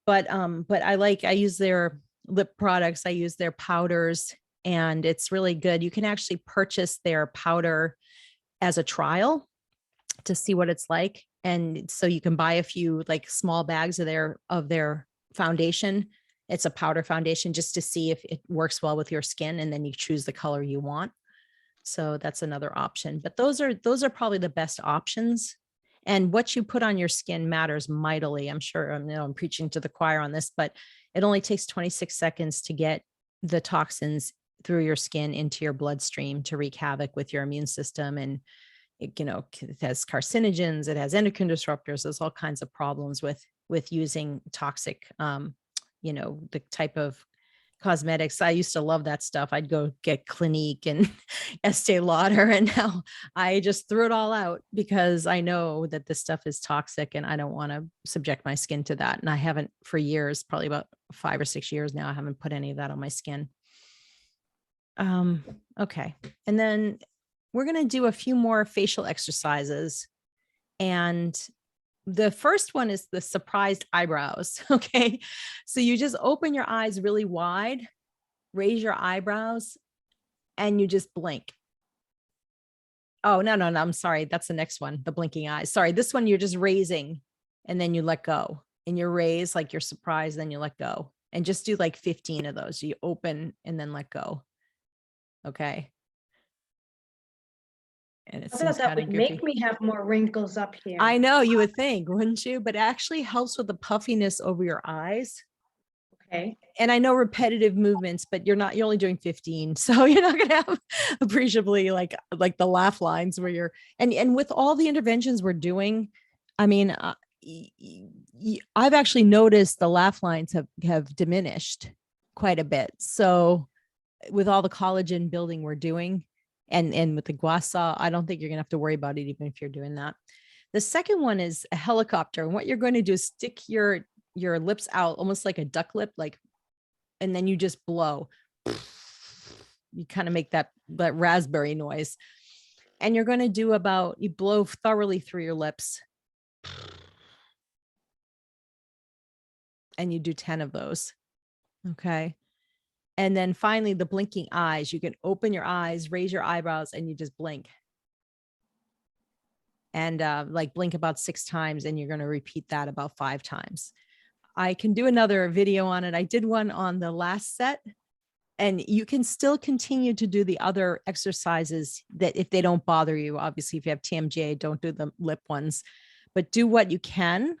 But I use their lip products. I use their powders, and it's really good. You can actually purchase their powder as a trial to see what it's like. And so you can buy a few like small bags of their foundation. It's a powder foundation just to see if it works well with your skin, and then you choose the color you want. So that's another option. But those are probably the best options. And what you put on your skin matters mightily. I'm sure I'm preaching to the choir on this, but it only takes 26 seconds to get the toxins through your skin into your bloodstream to wreak havoc with your immune system. And it has carcinogens, it has endocrine disruptors. There's all kinds of problems with using toxic, the type of cosmetics. I used to love that stuff. I'd go get Clinique and Estee Lauder, and now I just threw it all out because I know that this stuff is toxic and I don't want to subject my skin to that. And I haven't for years, probably about 5 or 6 years now, I haven't put any of that on my skin. Okay. And then we're going to do a few more facial exercises. And the first one is the surprised eyebrows. Okay. So you just open your eyes really wide, raise your eyebrows, and you just blink. Oh, no. I'm sorry. That's the next one. The blinking eyes. Sorry. This one, you're just raising and then you let go, and you raise like you're surprised, then you let go, and just do like 15 of those. You open and then let go. Okay. And it I seems thought that kind of would goofy. make me have more wrinkles up here. I know, you would think, wouldn't you? But it actually helps with the puffiness over your eyes. Okay. And I know repetitive movements, but you're only doing 15. So you're not going to have appreciably like the laugh lines where you're, and with all the interventions we're doing, I mean, I've actually noticed the laugh lines have diminished quite a bit. So with all the collagen building we're doing, and with the gua sha, I don't think you're gonna have to worry about it, even if you're doing that. The second one is a helicopter. And what you're going to do is stick your lips out almost like a duck lip, and then you just blow. You kind of make that raspberry noise. And you're going to do you blow thoroughly through your lips. And you do 10 of those. Okay. And then finally, the blinking eyes. You can open your eyes, raise your eyebrows, and you just blink. And blink about 6 times, and you're going to repeat that about 5 times. I can do another video on it. I did one on the last set, and you can still continue to do the other exercises that if they don't bother you. Obviously, if you have TMJ, don't do the lip ones, but do what you can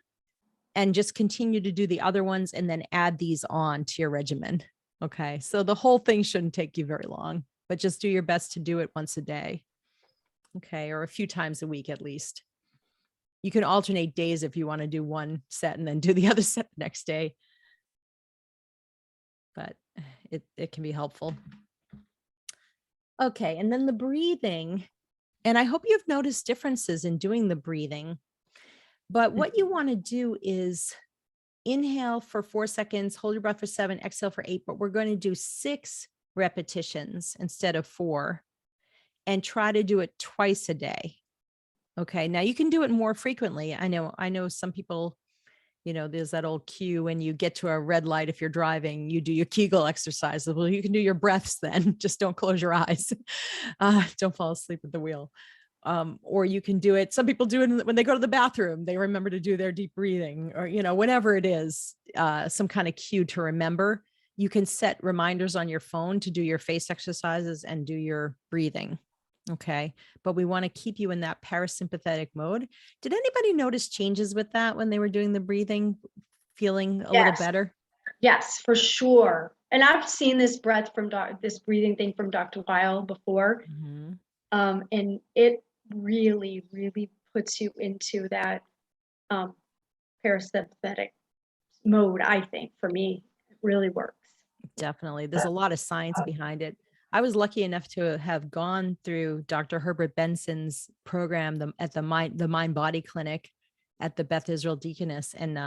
and just continue to do the other ones and then add these on to your regimen. Okay. So the whole thing shouldn't take you very long, but just do your best to do it once a day. Okay. Or a few times a week, at least. You can alternate days if you want to do one set and then do the other set the next day. But it can be helpful. Okay. And then the breathing. And I hope you've noticed differences in doing the breathing. But what you want to do is inhale for 4 seconds, hold your breath for 7, exhale for 8, but we're going to do 6 repetitions instead of 4, and try to do it twice a day. Okay. Now you can do it more frequently. I know some people, there's that old cue when you get to a red light, if you're driving, you do your Kegel exercises. Well, you can do your breaths then, just don't close your eyes. Don't fall asleep at the wheel. Or you can do it. Some people do it when they go to the bathroom, they remember to do their deep breathing, or, whatever it is, some kind of cue to remember. You can set reminders on your phone to do your face exercises and do your breathing. Okay. But we want to keep you in that parasympathetic mode. Did anybody notice changes with that when they were doing the breathing, feeling a little better? Yes, for sure. And I've seen this this breathing thing from Dr. Weil before. Mm-hmm. And it really, really puts you into that parasympathetic mode. I think for me, it really works. Definitely. There's a lot of science behind it. I was lucky enough to have gone through Dr. Herbert Benson's program at the Mind Body Clinic at the Beth Israel Deaconess. And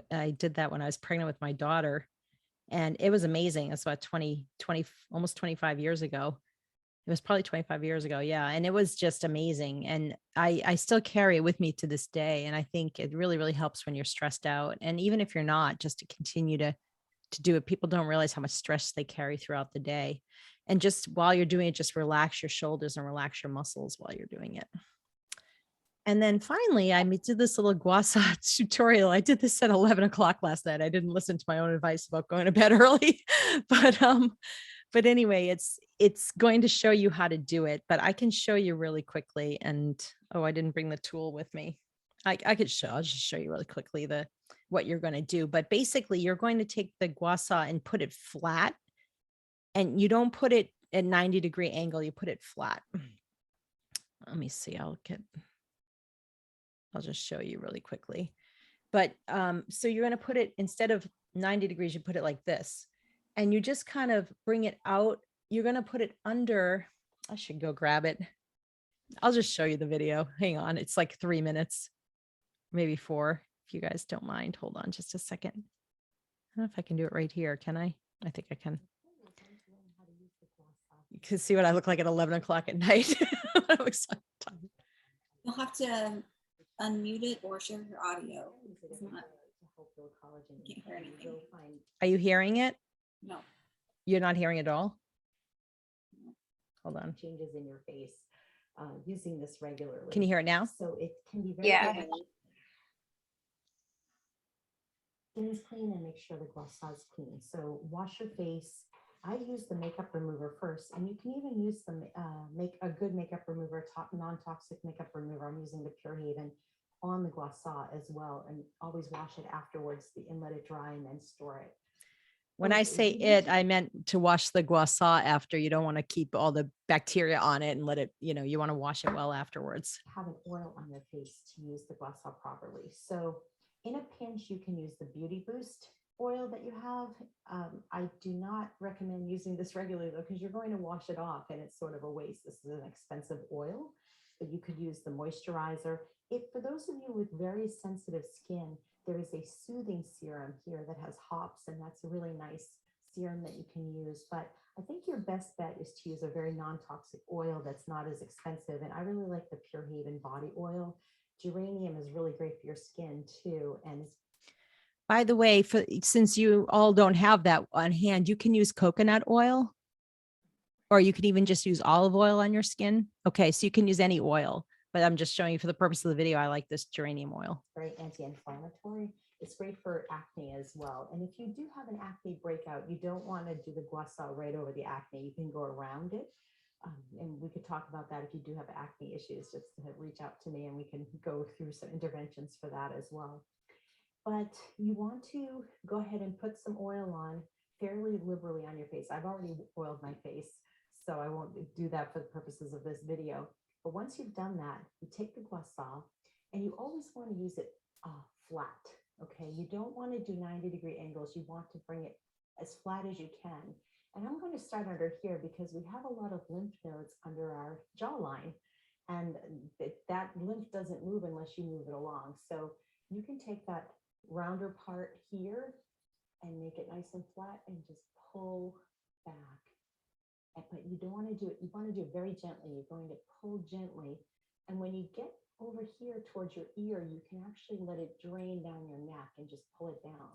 I did that when I was pregnant with my daughter. And it was amazing. It's about 20, almost 25 years ago. It was probably 25 years ago. Yeah. And it was just amazing. And I still carry it with me to this day. And I think it really, really helps when you're stressed out. And even if you're not, just to continue to do it. People don't realize how much stress they carry throughout the day. And just while you're doing it, just relax your shoulders and relax your muscles while you're doing it. And then finally, I did this little gua sha tutorial. I did this at 11 o'clock last night. I didn't listen to my own advice about going to bed early, but anyway, it's going to show you how to do it, but I can show you really quickly. And, oh, I didn't bring the tool with me. I could show, I'll just show you really quickly what you're going to do. But basically you're going to take the gua sha and put it flat, and you don't put it at 90-degree angle. You put it flat. Let me see. I'll just show you really quickly. But so you're going to put it, instead of 90 degrees, you put it like this, and you just kind of bring it out. You're going to put it under, I should go grab it. I'll just show you the video. Hang on. It's like 3 minutes, maybe 4, if you guys don't mind. Hold on just a second. I don't know if I can do it right here. Can I? I think I can. You can see what I look like at 11 o'clock at night. You'll have to unmute it or share your audio. It's not, you can't hear anything. Are you hearing it? No. You're not hearing it at all? Hold on. Changes in your face using this regularly. Can you hear it now? So it can be very Yeah. good. Skin is clean and make sure the gua sha is clean. So wash your face. I use the makeup remover first, and you can even use the make a good makeup remover, non-toxic makeup remover. I'm using the Pure Haven on the gua sha as well, and always wash it afterwards and let it dry and then store it. When I say it, I meant to wash the gua sha after. You don't want to keep all the bacteria on it and let it, you want to wash it well afterwards. Have an oil on your face to use the gua sha properly. So in a pinch, you can use the Beauty Boost oil that you have. I do not recommend using this regularly though, because you're going to wash it off and it's sort of a waste. This is an expensive oil, but you could use the moisturizer. For those of you with very sensitive skin, there is a soothing serum here that has hops, and that's a really nice serum that you can use. But I think your best bet is to use a very non-toxic oil that's not as expensive. And I really like the Pure Haven body oil. Geranium is really great for your skin too. And By the way, since you all don't have that on hand, you can use coconut oil, or you can even just use olive oil on your skin. Okay, so you can use any oil, but I'm just showing you for the purpose of the video, I like this geranium oil. very anti-inflammatory. It's great for acne as well. And if you do have an acne breakout, you don't want to do the gua sha right over the acne. You can go around it. And we could talk about that if you do have acne issues, just to reach out to me and we can go through some interventions for that as well. But you want to go ahead and put some oil on fairly liberally on your face. I've already oiled my face, so I won't do that for the purposes of this video. But once you've done that, you take the gua sha, and you always want to use it flat. Okay, you don't want to do 90-degree angles. You want to bring it as flat as you can. And I'm going to start under here because we have a lot of lymph nodes under our jawline, and that lymph doesn't move unless you move it along. So you can take that rounder part here and make it nice and flat and just pull back. But you don't want to do it, you want to do it very gently. You're going to pull gently. And when you get over here towards your ear, you can actually let it drain down your neck and just pull it down.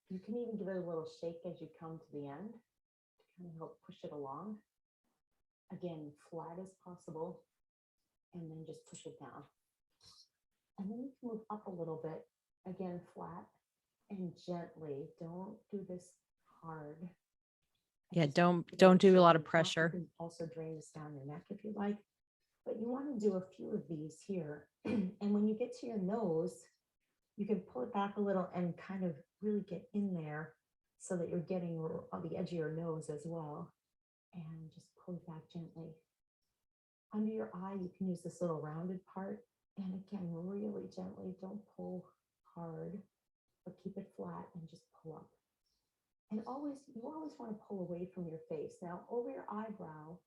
You can even give it a little shake as you come to the end to kind of help push it along. Again, flat as possible, and then just push it down. And then you can move up a little bit, again, flat and gently. Don't do this hard. Yeah, Just don't make do a sure lot you of pressure. can also drain this down your neck if you like, but you want to do a few of these here. And when you get to your nose, you can pull it back a little and kind of really get in there so that you're getting on the edge of your nose as well. And just pull it back gently. Under your eye, you can use this little rounded part. And again, really gently, don't pull hard, but keep it flat and just pull up. And you always want to pull away from your face. Now, over your eyebrow,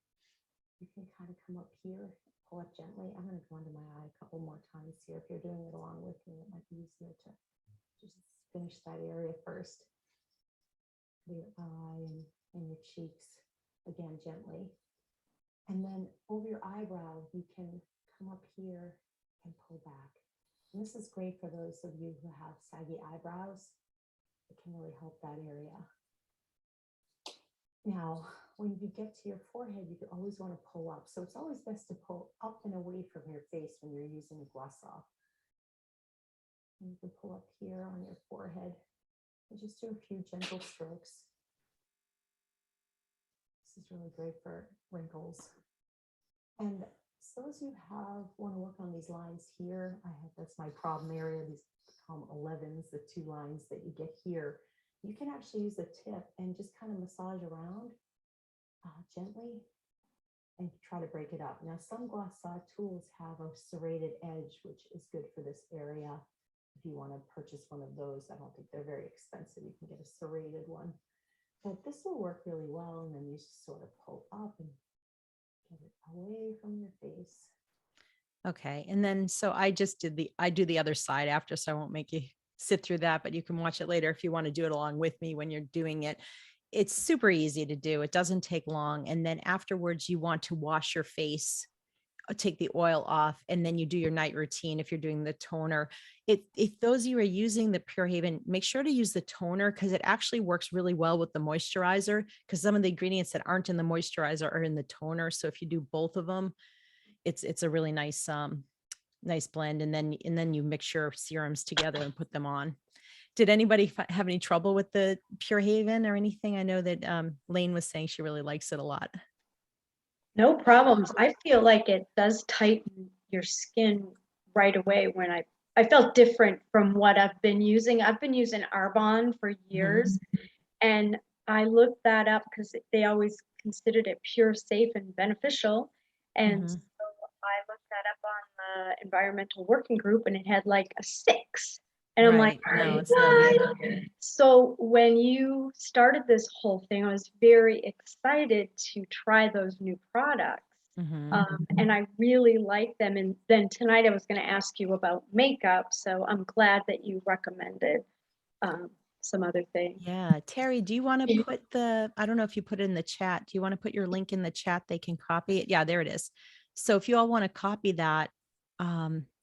you can kind of come up here, pull up gently. I'm going to go under my eye a couple more times here. If you're doing it along with me, it might be easier to just finish that area first. Your eye and your cheeks, again, gently. And then over your eyebrow, you can come up here and pull back. And this is great for those of you who have saggy eyebrows. It can really help that area. Now, when you get to your forehead, you always want to pull up. So it's always best to pull up and away from your face when you're using the gua sha. And you can pull up here on your forehead and just do a few gentle strokes. This is really great for wrinkles. And those who want to work on these lines here, that's my problem area, these 11s, the 2 lines that you get here. You can actually use the tip and just kind of massage around gently and try to break it up. Now, some gua sha tools have a serrated edge, which is good for this area. If you want to purchase one of those, I don't think they're very expensive. You can get a serrated one. But this will work really well. And then you just sort of pull up and get it away from your face. Okay. And then, so I do the other side after, so I won't make you sit through that, but you can watch it later if you want to do it along with me when you're doing it. It's super easy to do. It doesn't take long. And then afterwards, you want to wash your face, take the oil off, and then you do your night routine. If you're doing the toner, if those of you are using the Pure Haven, make sure to use the toner, because it actually works really well with the moisturizer, because some of the ingredients that aren't in the moisturizer are in the toner. So if you do both of them, it's a really nice nice blend. And then you mix your serums together and put them on. Did anybody have any trouble with the Pure Haven or anything? I know that Lane was saying she really likes it a lot. No problems. I feel like it does tighten your skin right away. When I felt different from what I've been using. I've been using Arbonne for years, and I looked that up because they always considered it pure, safe, and beneficial. And so I looked that up on the environmental working group, and it had like a 6. And I'm like, No, it's not. what? So when you started this whole thing, I was very excited to try those new products. And I really like them. And then tonight I was going to ask you about makeup. So I'm glad that you recommended some other things. Yeah. Terry, do you want to put I don't know if you put it in the chat. Do you want to put your link in the chat? They can copy it. Yeah, there it is. So if you all want to copy that,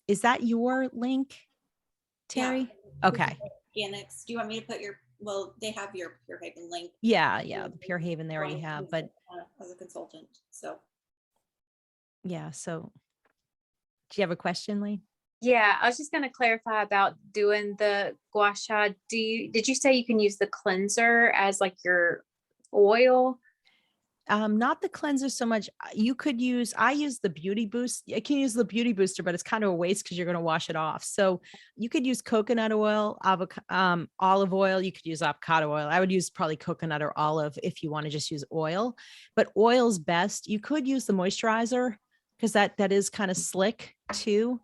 is that your link, Terry? Yeah. Okay. Organics. Do you want me to put they have your Pure Haven link. Yeah. The Pure Haven they already have, but as a consultant. So yeah. So do you have a question, Lane? Yeah, I was just going to clarify about doing the gua sha. Did you say you can use the cleanser as like your oil? Not the cleanser so much. I use the beauty boost. I can use the beauty booster, but it's kind of a waste because you're going to wash it off. So you could use coconut oil, olive oil. You could use avocado oil. I would use probably coconut or olive if you want to just use oil, but oil's best. You could use the moisturizer because that is kind of slick too.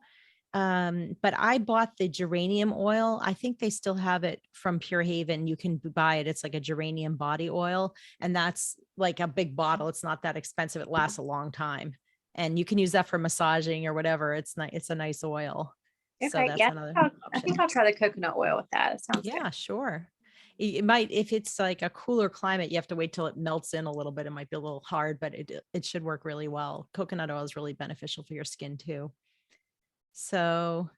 But I bought the geranium oil. I think they still have it from Pure Haven. You can buy it. It's like a geranium body oil, and that's like a big bottle. It's not that expensive. It lasts a long time, and you can use that for massaging or whatever. It's a nice oil. So Okay, that's yeah, another I think I'll try the coconut oil with that. It sounds yeah, good. sure. It might, if it's like a cooler climate, you have to wait till it melts in a little bit. It might be a little hard, but it should work really well. Coconut oil is really beneficial for your skin too. So,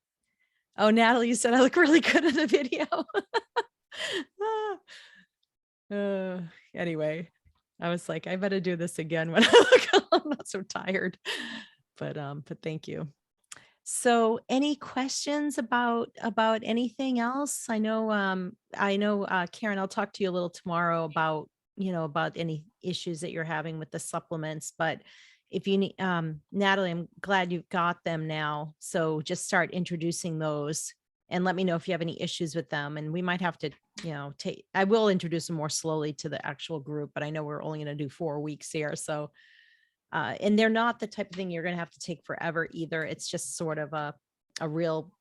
oh, Natalie, you said I look really good in the video. Anyway, I was like, I better do this again when I'm not so tired. But thank you. So, any questions about anything else? I know, Karen, I'll talk to you a little tomorrow about any issues that you're having with the supplements. But if you need, Natalie, I'm glad you've got them now. So just start introducing those and let me know if you have any issues with them. And we might have to, I will introduce them more slowly to the actual group, but I know we're only going to do 4 weeks here. So, and they're not the type of thing you're going to have to take forever either. It's just sort of a real,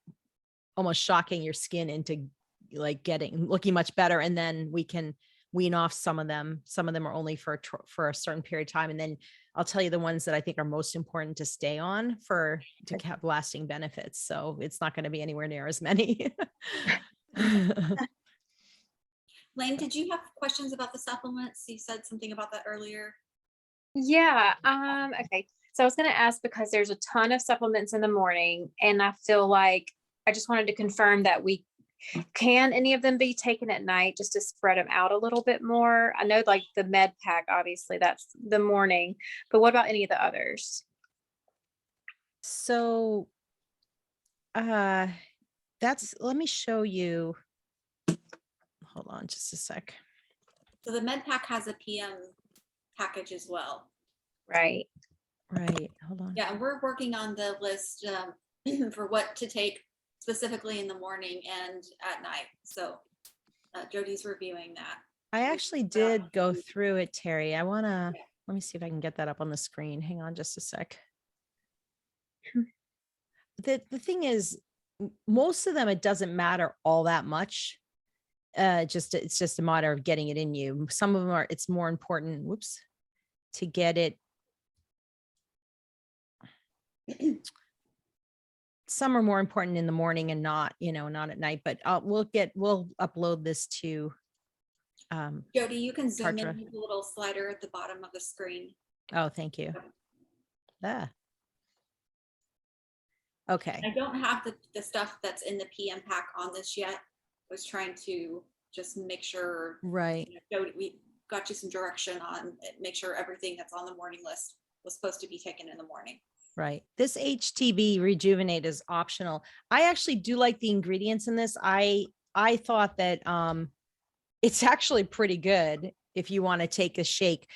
almost shocking your skin into like looking much better. And then we can wean off some of them. Some of them are only for a certain period of time. And then I'll tell you the ones that I think are most important to stay on to have lasting benefits. So it's not going to be anywhere near as many. Lane, did you have questions about the supplements? You said something about that earlier. Yeah. Okay. So I was going to ask because there's a ton of supplements in the morning, and I feel like I just wanted to confirm that can any of them be taken at night just to spread them out a little bit more? I know like the med pack, obviously that's the morning, but what about any of the others? So, let me show you. Hold on just a sec. So the med pack has a PM package as well. Right. Right. Hold on. Yeah, and we're working on the list for what to take specifically in the morning and at night. So Jody's reviewing that. I actually did go through it, Terry. Let me see if I can get that up on the screen. Hang on just a sec. The thing is, most of them, it doesn't matter all that much. It's just a matter of getting it in you. Some of them it's more important, to get it. Some are more important in the morning and not at night, but we'll upload this to Jody, you can zoom Kartra. in with the little slider at the bottom of the screen. Oh, thank you. Okay. I don't have the stuff that's in the PM pack on this yet. I was trying to just make sure, Right. Jody, we got you some direction on it, make sure everything that's on the morning list was supposed to be taken in the morning. Right. This HTB Rejuvenate is optional. I actually do like the ingredients in this. I thought that it's actually pretty good if you want to take a shake.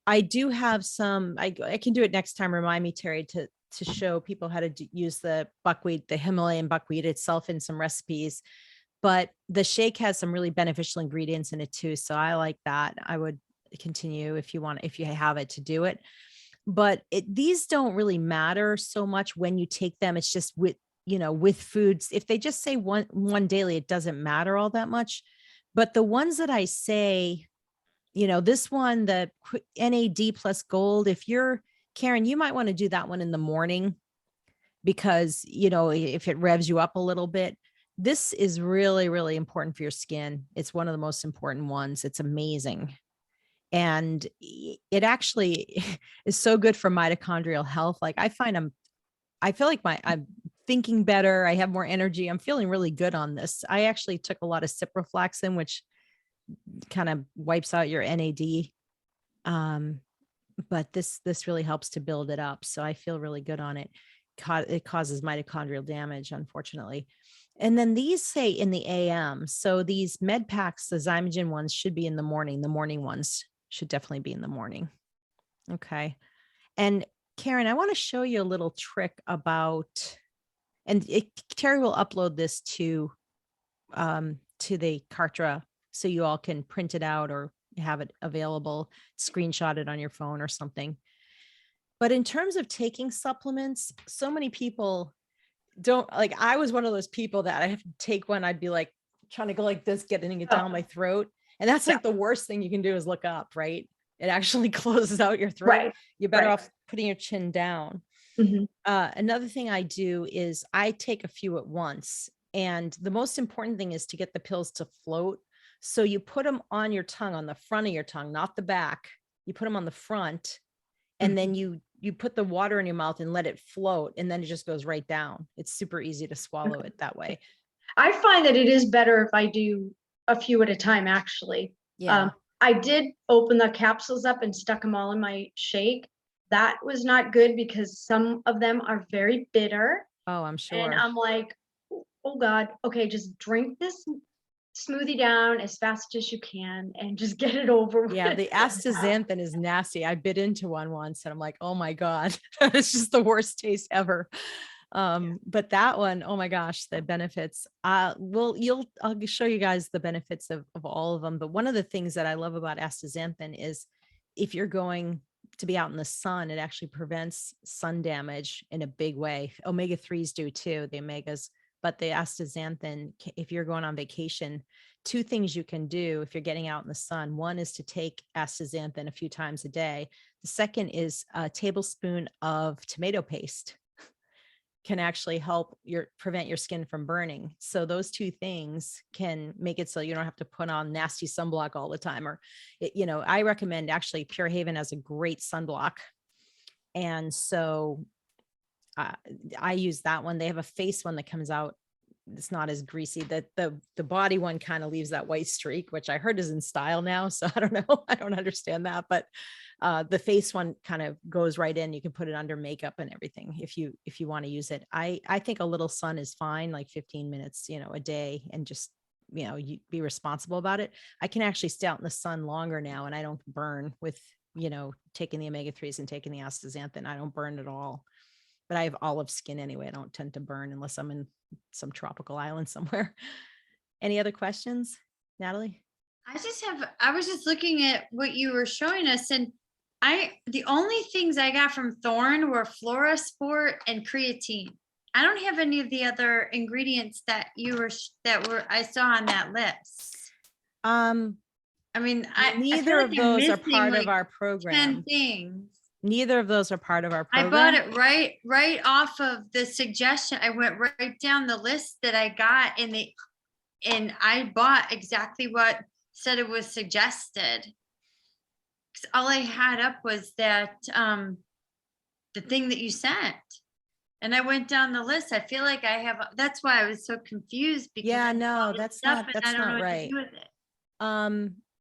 I do have some, I can do it next time. Remind me, Terry, to show people how to use the buckwheat, the Himalayan buckwheat itself in some recipes. But the shake has some really beneficial ingredients in it too. So I like that. I would continue if you have it, to do it. But these don't really matter so much when you take them. It's just with foods. If they just say one daily, it doesn't matter all that much. But the ones that I say, this one, the NAD plus gold, if you're Karen, you might want to do that one in the morning because, if it revs you up a little bit. This is really, really important for your skin. It's one of the most important ones. It's amazing. And it actually is so good for mitochondrial health. Like I feel like I'm thinking better. I have more energy. I'm feeling really good on this. I actually took a lot of ciprofloxacin, which kind of wipes out your NAD. But this really helps to build it up. So I feel really good on it. It causes mitochondrial damage, unfortunately. And then these say in the AM. So these med packs, the Zymogen ones, should be in the morning. The morning ones should definitely be in the morning. Okay. And Karen, I want to show you a little trick about, and Terry will upload this to the Kartra so you all can print it out or have it available, screenshot it on your phone or something. But in terms of taking supplements, so many people don't like, I was one of those people that I have to take one. I'd be like trying to go like this, getting it down my throat. And that's like the worst thing you can do is look up, right? It actually closes out your throat. Right. You're better off putting your chin down. Mhm. Another thing I do is I take a few at once. And the most important thing is to get the pills to float. So you put them on your tongue, on the front of your tongue, not the back. You put them on the front, and then you put the water in your mouth and let it float, and then it just goes right down. It's super easy to swallow it that way. I find that it is better if I do a few at a time, actually. Yeah. I did open the capsules up and stuck them all in my shake. That was not good because some of them are very bitter. Oh, I'm sure. And I'm like, oh God, okay, just drink this smoothie down as fast as you can and just get it over with. Yeah, the astaxanthin is nasty. I bit into one once and I'm like, oh my God, it's just the worst taste ever. But that one, oh my gosh, the benefits. I'll show you guys the benefits of all of them. But one of the things that I love about astaxanthin is if you're going to be out in the sun, it actually prevents sun damage in a big way. Omega-3s do too, the omegas. But the astaxanthin, if you're going on vacation, two things you can do if you're getting out in the sun. One is to take astaxanthin a few times a day. The second is a tablespoon of tomato paste can actually help prevent your skin from burning. So those two things can make it so you don't have to put on nasty sunblock all the time. Or, I recommend actually Pure Haven has a great sunblock. And so I use that one. They have a face one that comes out. It's not as greasy. The body one kind of leaves that white streak, which I heard is in style now. So I don't know. I don't understand that, but the face one kind of goes right in. You can put it under makeup and everything if you want to use it. I think a little sun is fine, like 15 minutes, a day, and just, you be responsible about it. I can actually stay out in the sun longer now and I don't burn with taking the omega-3s and taking the astaxanthin. I don't burn at all, but I have olive skin anyway. I don't tend to burn unless I'm in some tropical island somewhere. Any other questions, Natalie? I was just looking at what you were showing us, and the only things I got from Thorne were Florasport and creatine. I don't have any of the other ingredients that I saw on that list. I mean, I Neither feel like of I'm those are missing, part like, of our 10 program. things. Neither of those are part of our I program. bought it right off of the suggestion. I went right down the list that I got and I bought exactly what said it was suggested. 'Cause all I had up was that, the thing that you sent. And I went down the list. I feel like that's why I was so confused. Because Yeah, I saw no, all this that's stuff not, and I don't know what to right. do with it.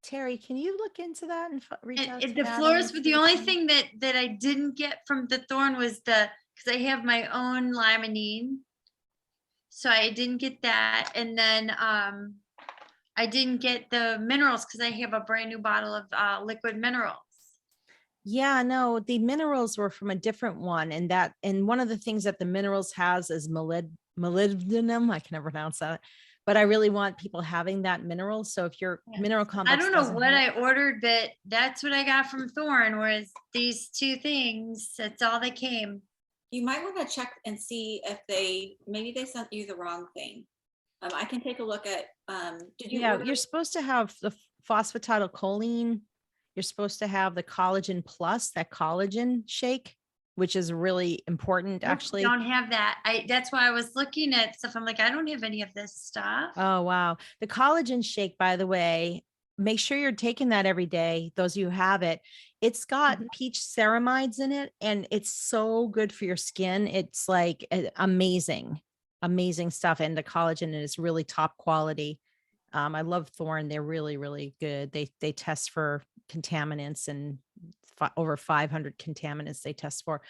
Terry, can you look into that and reach out to And the Natalie floors, and but see the what's only on? thing that I didn't get from the Thorne was because I have my own limonene. So I didn't get that. And then I didn't get the minerals because I have a brand new bottle of liquid minerals. Yeah, no, the minerals were from a different one. And one of the things that the minerals has is molybdenum. I can never pronounce that, but I really want people having that mineral. So if your Yeah. mineral I complex don't know doesn't what have- I ordered, but that's what I got from Thorne was these two things. That's all that came. You might want to check and see if maybe they sent you the wrong thing. I can take a look at, did you Yeah, order? you're supposed to have the phosphatidylcholine. You're supposed to have the collagen plus, that collagen shake, which is really important, Nope, actually. don't have that. That's why I was looking at stuff. I'm like, I don't have any of this stuff. Oh, wow. The collagen shake, by the way, make sure you're taking that every day. Those of you who have it, it's got peach ceramides in it, and it's so good for your skin. It's like amazing stuff. And the collagen is really top quality. I love Thorne. They're really, really good. They test for contaminants and over 500 contaminants they test for.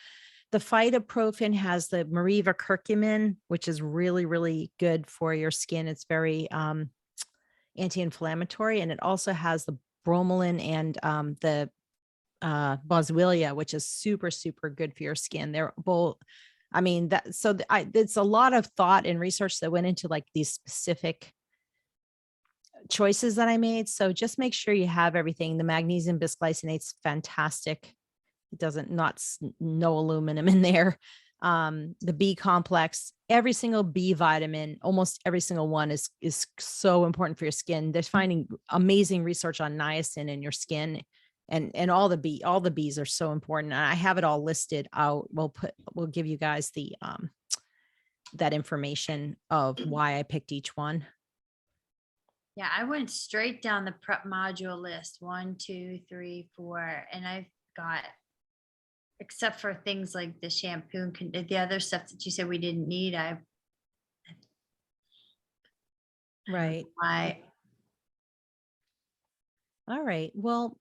The phytoprofen has the Mariva curcumin, which is really, really good for your skin. It's very anti-inflammatory, and it also has the bromelain and the boswellia, which is super, super good for your skin. They're both, I mean, it's a lot of thought and research that went into like these specific choices that I made. So just make sure you have everything. The magnesium bisglycinate's fantastic. It doesn't, no aluminum in there. The B complex, every single B vitamin, almost every single one is so important for your skin. They're finding amazing research on niacin in your skin, and all the Bs are so important. And I have it all listed out. We'll give you guys the that information of why I picked each one. Yeah, I went straight down the prep module list, 1, 2, 3, 4, and I've got, except for things like the shampoo and the other stuff that you said we didn't need, Right. All right. Well,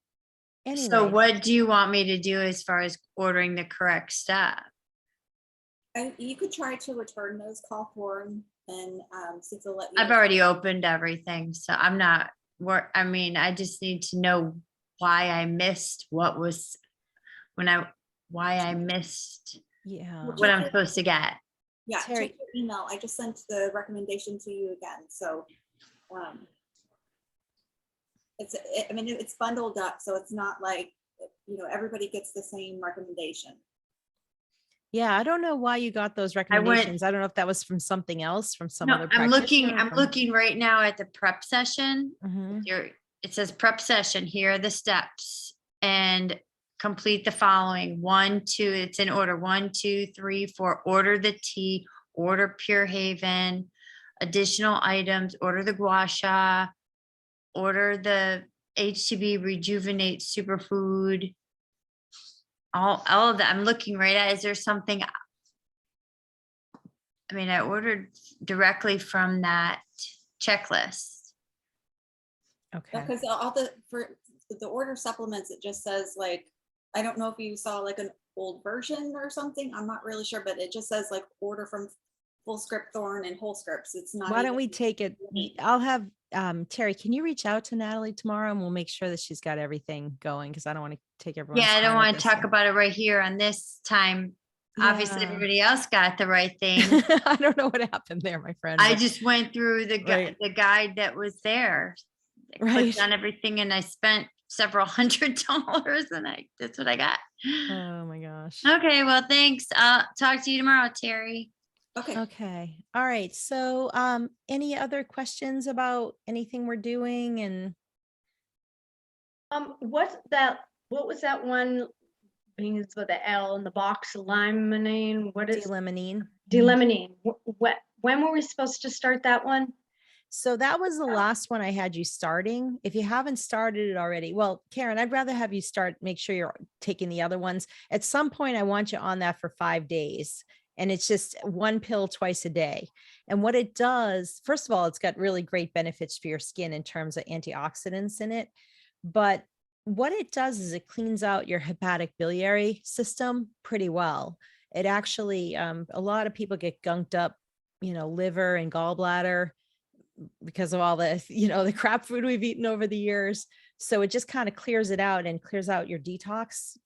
anyway. So what do you want me to do as far as ordering the correct stuff? You could try to return those call form and see if they'll let you. I've already opened everything, so I'm not, I mean, I just need to know why I missed why I missed Yeah. what I'm supposed to get. Yeah, Terry- check your email. I just sent the recommendation to you again. So I mean, it's bundled up, so it's not like, everybody gets the same recommendation. Yeah, I don't know why you got those recommendations. I don't know if that was from something else, from some No, other I'm practitioner. looking right now at the prep session. Mhm. It says prep session. Here are the steps, and complete the following. 1, 2, it's in order. 1, 2, 3, 4, order the tea, order Pure Haven, additional items, order the gua sha, order the HTB Rejuvenate Superfood. All of that I'm looking right at. Is there something? I mean, I ordered directly from that checklist. Okay. Because for the order supplements, it just says like, I don't know if you saw like an old version or something. I'm not really sure, but it just says like order from Full Script Thorne and Whole Scripts. It's not. Why don't we take it? I'll have Terry, can you reach out to Natalie tomorrow and we'll make sure that she's got everything going? Cause I don't want to take everyone's Yeah, I don't time with want to this talk and- about it right here on this time. Obviously, Yeah. everybody else got the right thing. I don't know what happened there, my friend. I but- just went through the Right. the guide that was there. I Right. clicked on everything and I spent several $100 and that's what I got. Oh my gosh. Okay, well, thanks. I'll talk to you tomorrow, Terry. Okay. Okay. All right. So, any other questions about anything we're doing and What was that one? Being with the L in the box, limonene, what is delemonine? delemonene? When were we supposed to start that one? So that was the last one I had you starting. If you haven't started it already, well, Karen, I'd rather have you start, make sure you're taking the other ones. At some point, I want you on that for 5 days. And it's just 1 pill twice a day. And what it does, first of all, it's got really great benefits for your skin in terms of antioxidants in it. But what it does is it cleans out your hepatic biliary system pretty well. It actually, a lot of people get gunked up, liver and gallbladder because of all the, the crap food we've eaten over the years. So it just kind of clears it out and clears out your detox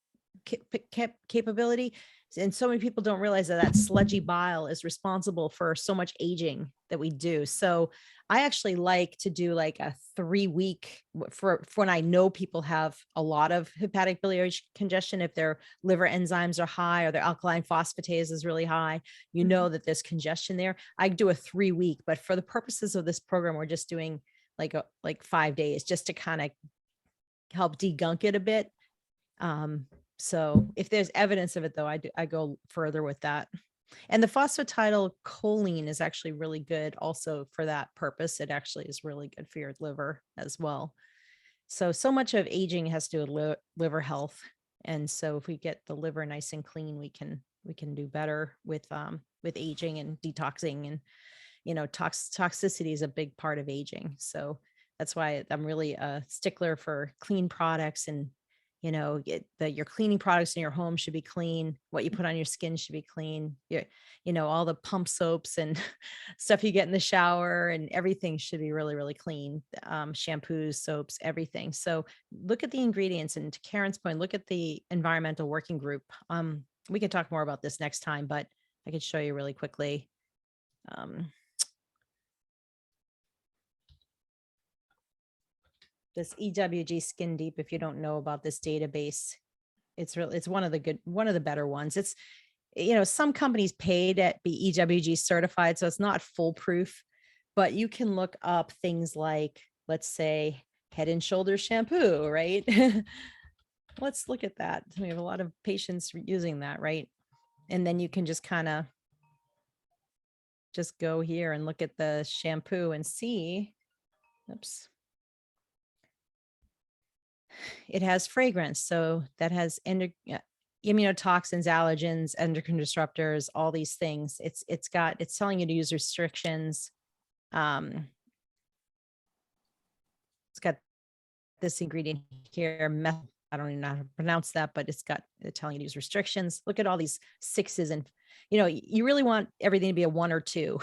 capability. And so many people don't realize that sludgy bile is responsible for so much aging that we do. So I actually like to do like a 3-week for when I know people have a lot of hepatic biliary congestion. If their liver enzymes are high or their alkaline phosphatase is really high, that there's congestion there. I do a 3-week, but for the purposes of this program, we're just doing like 5 days just to kind of help degunk it a bit. So if there's evidence of it though, I go further with that. And the phosphatidylcholine is actually really good also for that purpose. It actually is really good for your liver as well. So much of aging has to do with liver health. And so if we get the liver nice and clean, we can do better with aging and detoxing, and, toxicity is a big part of aging. So that's why I'm really a stickler for clean products, and your cleaning products in your home should be clean. What you put on your skin should be clean. All the pump soaps and stuff you get in the shower and everything should be really, really clean. Shampoos, soaps, everything. So look at the ingredients, and to Karen's point, look at the environmental working group. We can talk more about this next time, but I could show you really quickly. This EWG Skin Deep, if you don't know about this database, it's one of the better ones. It's, some companies pay to be EWG certified, so it's not foolproof, but you can look up things like, let's say, Head and Shoulders shampoo, right? Let's look at that. We have a lot of patients using that, right? And then you can just kind of just go here and look at the shampoo and see, oops. It has fragrance. So that has immunotoxins, allergens, endocrine disruptors, all these things. It's telling you to use restrictions. It's got this ingredient here, I don't even know how to pronounce that, but it's telling you to use restrictions. Look at all these 6s, and you really want everything to be a 1 or 2.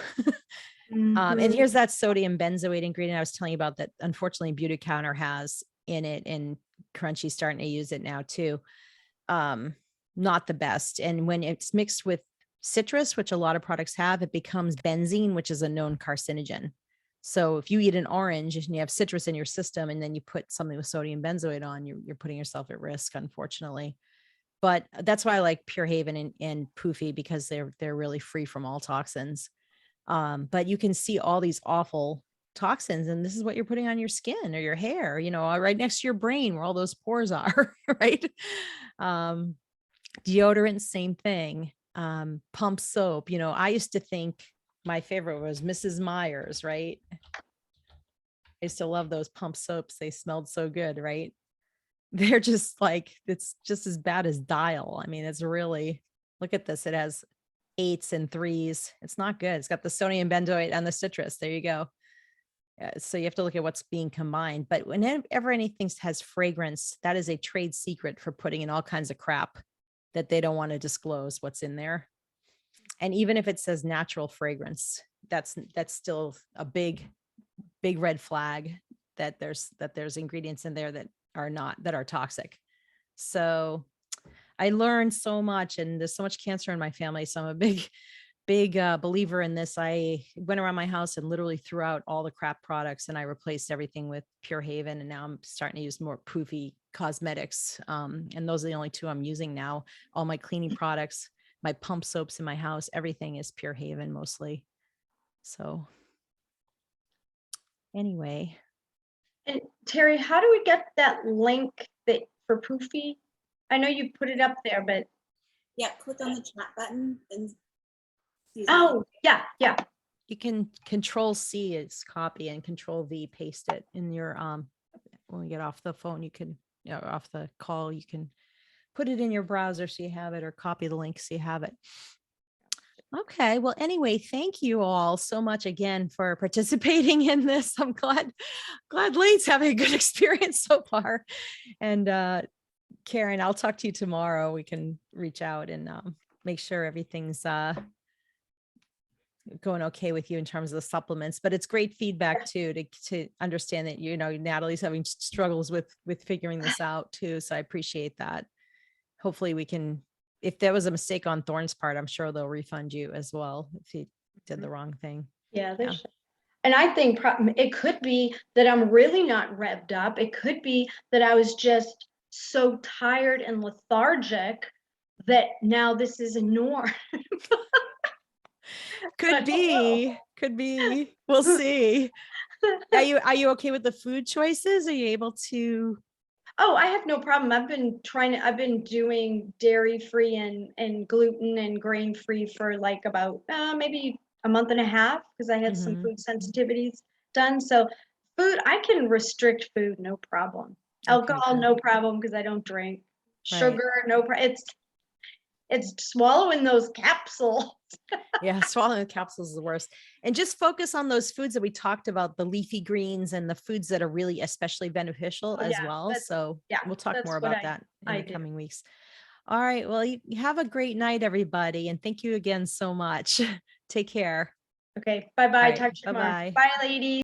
And here's that sodium benzoate ingredient I was telling you about that unfortunately Beauty Counter has in it, and Crunchy's starting to use it now too. Not the best. And when it's mixed with citrus, which a lot of products have, it becomes benzene, which is a known carcinogen. So if you eat an orange and you have citrus in your system, and then you put something with sodium benzoate on, you're putting yourself at risk, unfortunately. But that's why I like Pure Haven and Poofy, because they're really free from all toxins. But you can see all these awful toxins, and this is what you're putting on your skin or your hair, right next to your brain where all those pores are, right? Deodorant, same thing. Pump soap, I used to think my favorite was Mrs. Meyer's, right? I used to love those pump soaps. They smelled so good, right? They're just like, it's just as bad as Dial. I mean, it's really, look at this. It has 8s and 3s. It's not good. It's got the sodium benzoate and the citrus. There you go. So you have to look at what's being combined. But whenever anything has fragrance, that is a trade secret for putting in all kinds of crap that they don't want to disclose what's in there. And even if it says natural fragrance, that's still a big big red flag that there's ingredients in there that are toxic. So I learned so much, and there's so much cancer in my family. So I'm a big believer in this. I went around my house and literally threw out all the crap products, and I replaced everything with Pure Haven. And now I'm starting to use more poofy cosmetics. And those are the only two I'm using now. All my cleaning products, my pump soaps in my house, everything is Pure Haven mostly. So anyway. And Terry, how do we get that link that for Poofy? I know you put it up there, but Yeah, click on the chat button and. oh, yeah. You can Control C is copy and Control V paste it in your when we get off the phone, you can, off the call, you can put it in your browser so you have it, or copy the link so you have it. Okay, well, anyway, thank you all so much again for participating in this. I'm glad Lane's having a good experience so far. And Karen, I'll talk to you tomorrow. We can reach out and make sure everything's going okay with you in terms of the supplements. But it's great feedback too, to understand that, Natalie's having struggles with figuring this out too. So I appreciate that. Hopefully we can, if there was a mistake on Thorne's part, I'm sure they'll refund you as well if he did the wrong thing. Yeah, they should. And I think it could be that I'm really not revved up. It could be that I was just so tired and lethargic that now this is a norm. Could be. We'll see. Are you okay with the food choices? Are you able to? Oh, I have no problem. I've been doing dairy free and gluten and grain free for like about maybe a month and a half, because I had some food sensitivities done. So food, I can restrict food, no problem. Alcohol, no problem, because I don't drink. Sugar, no problem. It's swallowing those capsules. Yeah, swallowing the capsules is the worst. And just focus on those foods that we talked about, the leafy greens and the foods that are really especially beneficial as well. So we'll talk more about that in the coming weeks. All right. Well, you have a great night, everybody. And thank you again so much. Take care. Okay. Bye-bye. Right, Talk to you tomorrow. bye-bye. Bye, ladies.